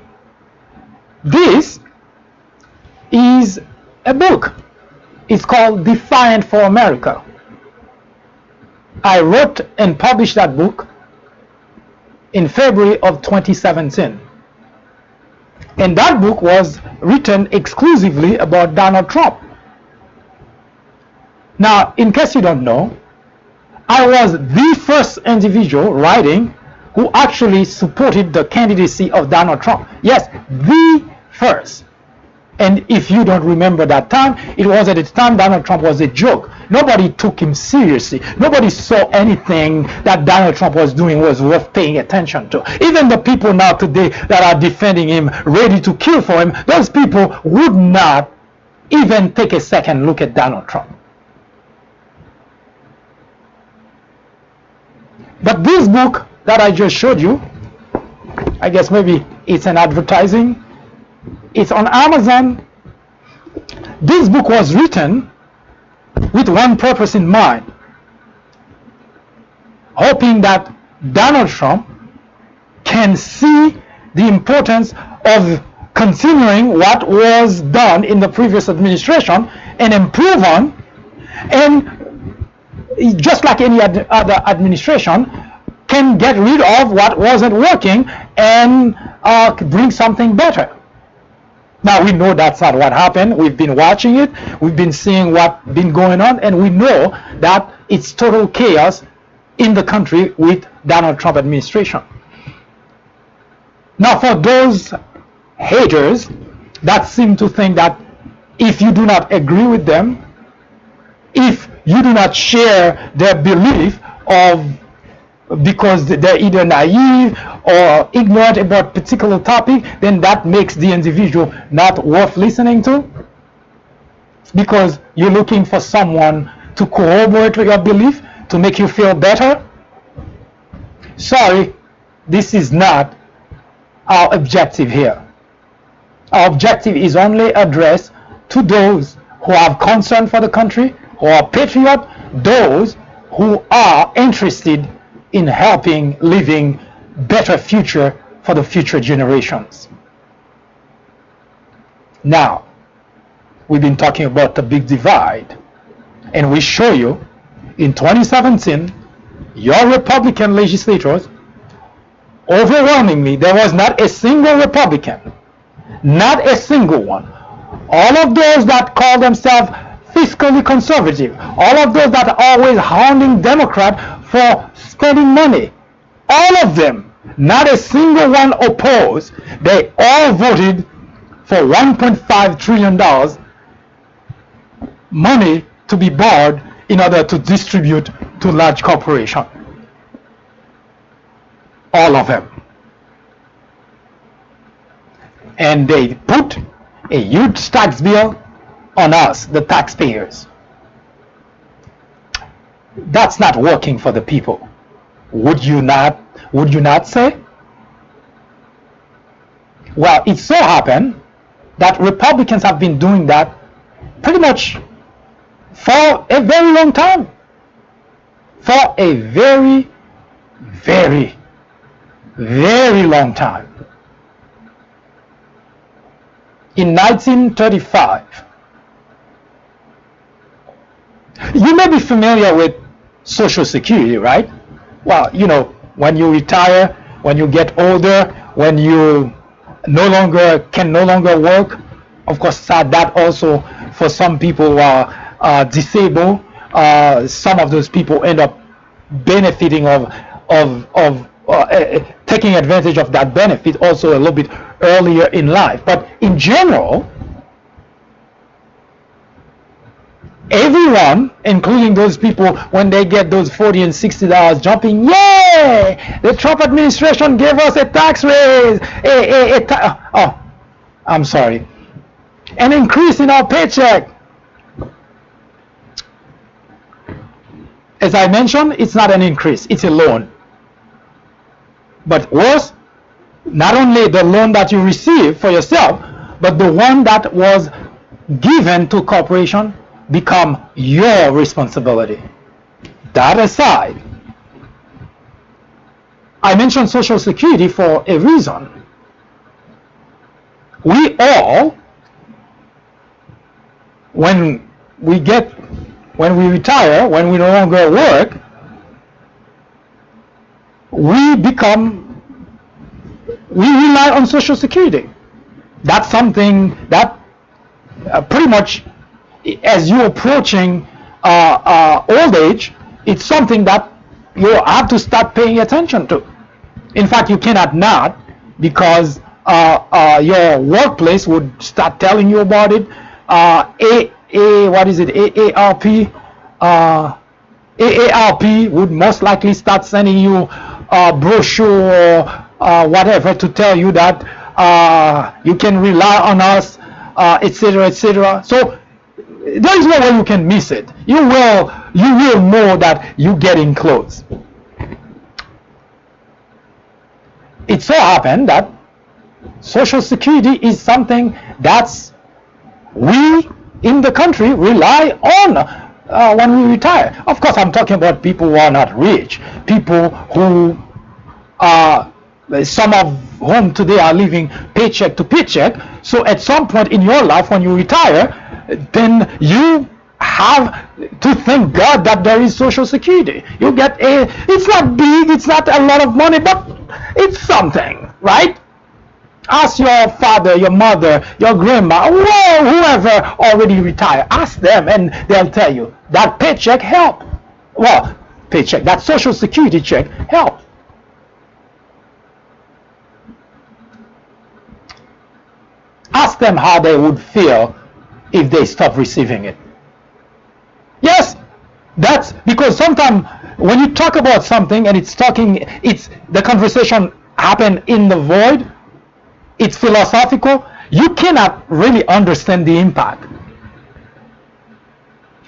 This is a book. It's called Defiant for America. I wrote and published that book in February of 2017. And that book was written exclusively about Donald Trump. Now, in case you don't know, I was the first individual writing who actually supported the candidacy of Donald Trump. Yes, the first. And if you don't remember that time, it was at the time Donald Trump was a joke. Nobody took him seriously. Nobody saw anything that Donald Trump was doing was worth paying attention to. Even the people now today that are defending him, ready to kill for him, those people would not even take a second look at Donald Trump. But this book that I just showed you, I guess maybe it's an advertising. It's on Amazon. This book was written with one purpose in mind, hoping that Donald Trump can see the importance of continuing what was done in the previous administration and improve on, and just like any other administration, can get rid of what wasn't working and bring something better. Now we know that's not what happened. We've been watching it. We've been seeing what's been going on, and we know that it's total chaos in the country with Donald Trump administration. Now, for those haters that seem to think that if you do not agree with them, if you do not share their belief of because they're either naive or ignorant about particular topic, then that makes the individual not worth listening to, because you're looking for someone to corroborate your belief, to make you feel better. Sorry, this is not our objective here. Our objective is only addressed to those who have concern for the country, who are patriots, those who are interested in helping living better future for the future generations. Now, we've been talking about the big divide, and we show you in 2017, your Republican legislators, overwhelmingly, there was not a single Republican, not a single one. All of those that call themselves fiscally conservative, all of those that are always hounding Democrat for spending money, all of them, not a single one opposed. They all voted for $1.5 trillion money to be borrowed in order to distribute to large corporations. All of them. And they put a huge tax bill on us, the taxpayers. That's not working for the people. Would you not say? Well, it so happened that Republicans have been doing that pretty much for a very long time. For a very, very, very long time. In 1935, you may be familiar with Social Security, right? Well, you know, when you retire, when you get older, when you can no longer work, of course, that also for some people who are disabled, some of those people end up benefiting of taking advantage of that benefit also a little bit earlier in life. But in general, everyone, including those people, when they get those $40 and $60 jumping, yay! The Trump administration gave us a tax raise, I'm sorry, an increase in our paycheck. As I mentioned, it's not an increase, it's a loan. But worse, not only the loan that you receive for yourself, but the one that was given to corporation become your responsibility. That aside, I mentioned Social Security for a reason. we all, when when we retire, when we no longer work, we rely on Social Security. That's something that pretty much, as you're approaching old age, it's something that you have to start paying attention to. In fact, you cannot not, because your workplace would start telling you about it. What is it? AARP. AARP would most likely start sending you a brochure or whatever to tell you that you can rely on us, etc., etc. So there is no way you can miss it. You will know that you're getting close. It so happened that Social Security is something that's we in the country rely on when we retire. Of course, I'm talking about people who are not rich, people who some of whom today are living paycheck to paycheck. So at some point in your life, when you retire, then you have to thank God that there is Social Security. You get it's not big, it's not a lot of money, but it's something, right? Ask your father, your mother, your grandma, whoever already retired. Ask them, and they'll tell you that paycheck help. Well, paycheck, that Social Security check help. Ask them how they would feel if they stop receiving it. Yes, that's because sometimes when you talk about something and it's the conversation happen in the void, it's philosophical, you cannot really understand the impact.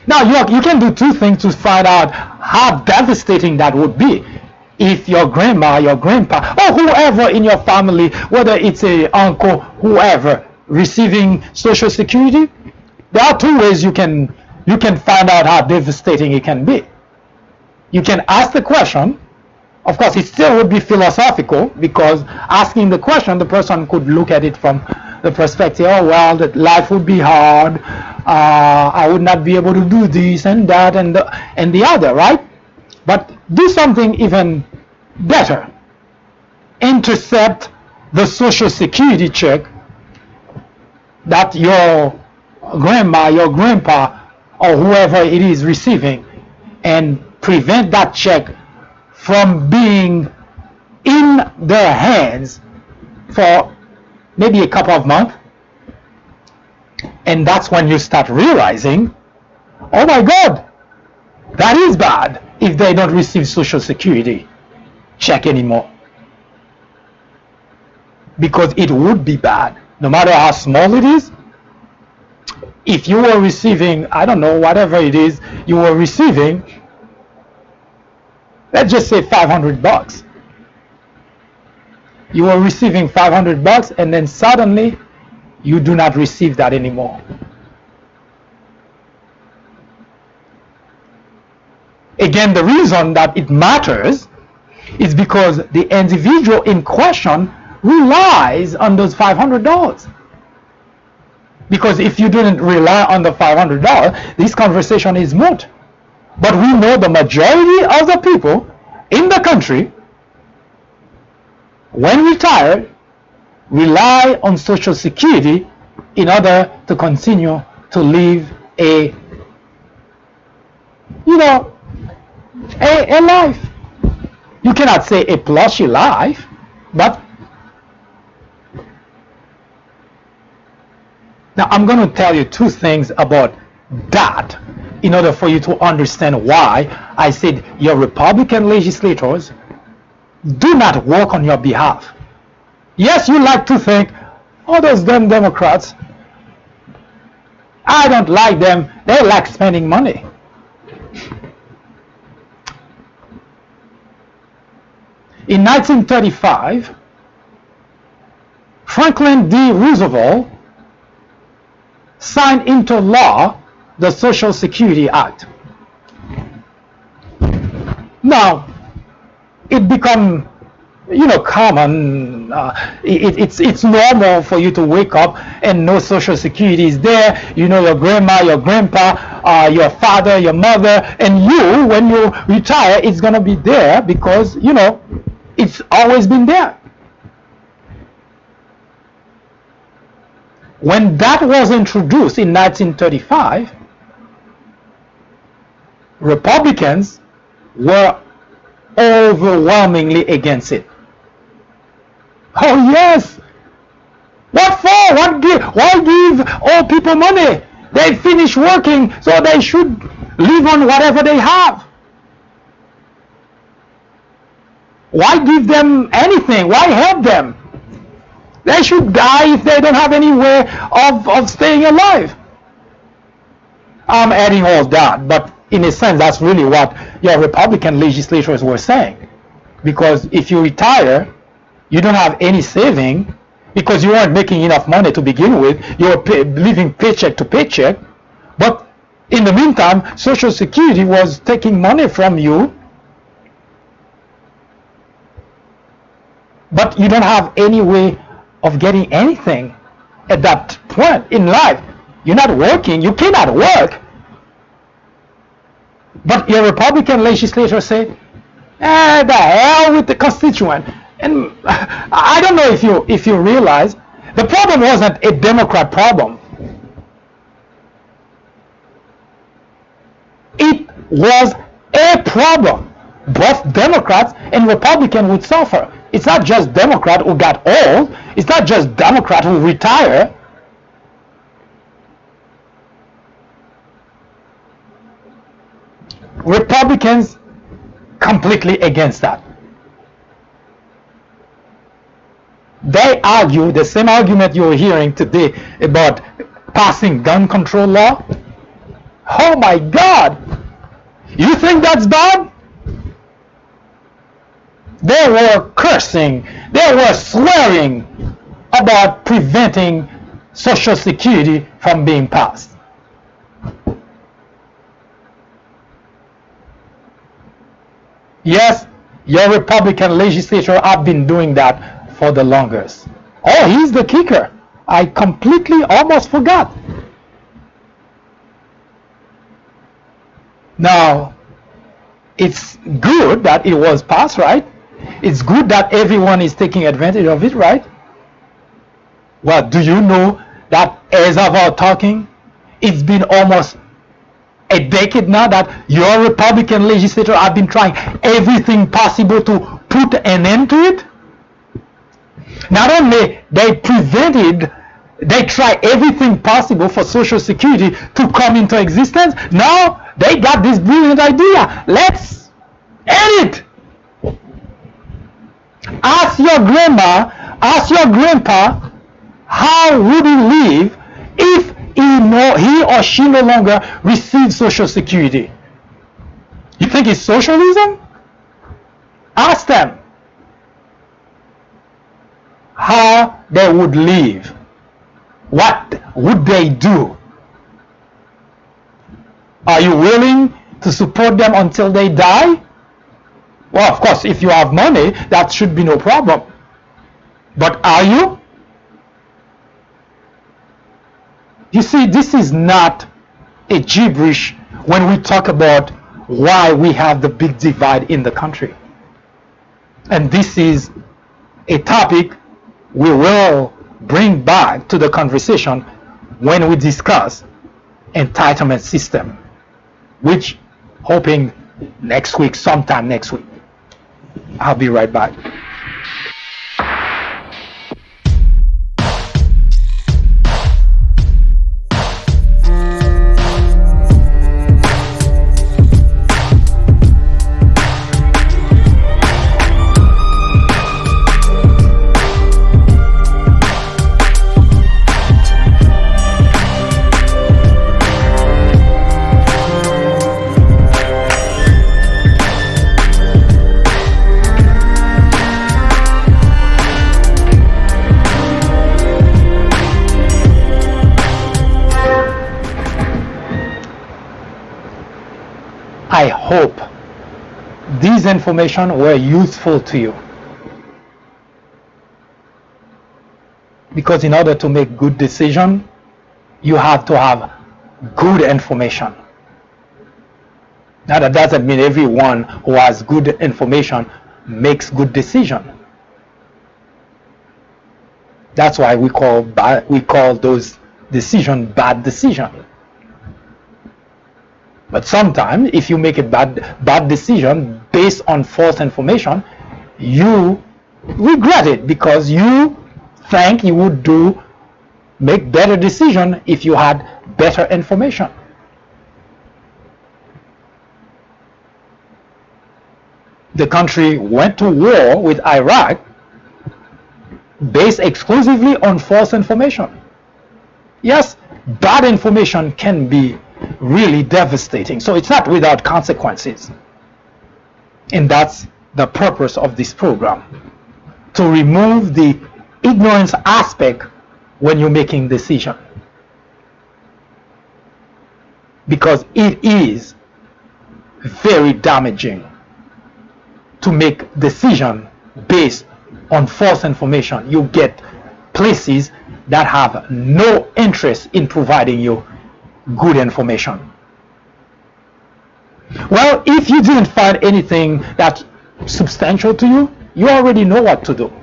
Now you can do two things to find out how devastating that would be. If your grandma, your grandpa, or whoever in your family, whether it's a uncle, whoever, receiving Social Security, there are two ways you can find out how devastating it can be. You can ask the question. Of course, it still would be philosophical, because asking the question, the person could look at it from the perspective, oh well, that life would be hard, I would not be able to do this and that and the other, right? But do something even better. Intercept the Social Security check that your grandma, your grandpa, or whoever it is receiving, and prevent that check from being in their hands for maybe a couple of months. And that's when you start realizing, oh my God, that is bad if they don't receive Social Security check anymore. Because it would be bad, no matter how small it is. If you were receiving, I don't know, whatever it is you were receiving, let's just say $500. You were receiving $500, and then suddenly you do not receive that anymore. Again, the reason that it matters is because the individual in question relies on those $500. Because if you didn't rely on the $500, this conversation is moot. But we know the majority of the people in the country, when retired, rely on Social Security in order to continue to live a life. You cannot say a plushy life, but now I'm going to tell you two things about that in order for you to understand why I said your Republican legislators do not work on your behalf. Yes, you like to think, oh, those damn Democrats, I don't like them, they like spending money. In 1935, Franklin D. Roosevelt signed into law the Social Security Act. Now, it became common. It's normal for you to wake up and know Social Security is there. You know your grandma, your grandpa, your father, your mother, and you, when you retire, it's gonna be there because it's always been there. When that was introduced in 1935, Republicans were overwhelmingly against it. Oh yes. What for? Why give old people money? They finish working, so they should live on whatever they have. Why give them anything? Why help them? They should die if they don't have any way of staying alive. I'm adding all that, but in a sense, that's really what your Republican legislators were saying. Because if you retire, you don't have any saving because you weren't making enough money to begin with. You were living paycheck to paycheck. But in the meantime, Social Security was taking money from you, but you don't have any way of getting anything at that point in life. You're not working. You cannot work. But your Republican legislator said, the hell with the constituent. And I don't know if you realize, the problem wasn't a Democrat problem. It was a problem. Both Democrats and Republicans would suffer. It's not just Democrat who got old. It's not just Democrat who retire. Republicans completely against that. They argue the same argument you're hearing today about passing gun control law. Oh my God! You think that's bad? They were cursing, they were swearing about preventing Social Security from being passed. Yes, your Republican legislature have been doing that for the longest. Oh, here's the kicker. I completely almost forgot. Now, it's good that it was passed, right? It's good that everyone is taking advantage of it, right? Well, do you know that as of our talking, it's been almost a decade now that your Republican legislature have been trying everything possible to put an end to it? Not only they try everything possible for Social Security to come into existence, now they got this brilliant idea. Let's end it. Ask your grandma, ask your grandpa, how would he live if he or she no longer receives Social Security? You think it's socialism? Ask them how they would live. What would they do? Are you willing to support them until they die? Well, of course, if you have money, that should be no problem. But are you? You see, this is not a gibberish when we talk about why we have the big divide in the country. And this is a topic we will bring back to the conversation when we discuss entitlement system, which hoping next week, sometime next week. I'll be right back. I hope these information were useful to you. Because in order to make good decision, you have to have good information. Now that doesn't mean everyone who has good information makes good decision. That's why we call those decision bad decision. But sometimes if you make a bad decision based on false information, you regret it because you think you would make better decision if you had better information. The country went to war with Iraq based exclusively on false information. Yes, bad information can be really devastating, so it's not without consequences. And that's the purpose of this program, to remove the ignorance aspect when you're making decision, because it is very damaging to make decision based on false information. You get places that have no interest in providing you good information. Well, if you didn't find anything that's substantial to you, you already know what to do.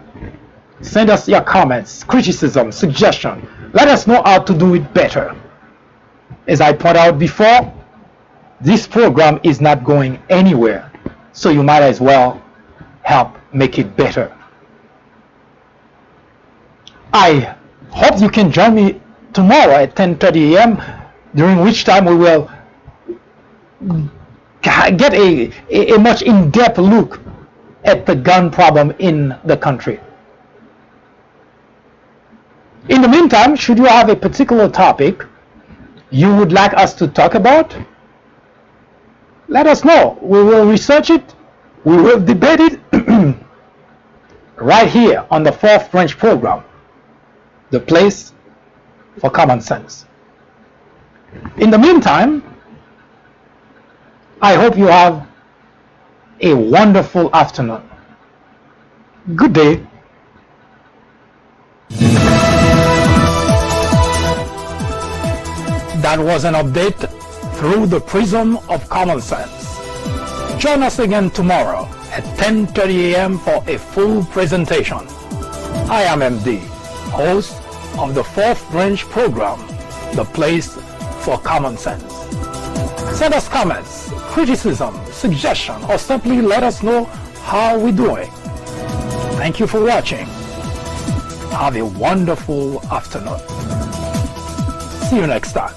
Send us your comments, criticism, suggestion. Let us know how to do it better. As I pointed out before, this program is not going anywhere, so you might as well help make it better. I hope you can join me tomorrow at 10:30 a.m., during which time we will get a much in-depth look at the gun problem in the country. In the meantime, should you have a particular topic you would like us to talk about, let us know. We will research it, we will debate it right here on the Fourth Branch program, the place for common sense. In the meantime, I hope you have a wonderful afternoon. Good day. That was an update through the prism of common sense. Join us again tomorrow at 10:30 a.m. for a full presentation. I am MD, host of the Fourth Branch program, the place for common sense. Send us comments, criticism, suggestion, or simply let us know how we're doing. Thank you for watching. Have a wonderful afternoon. See you next time.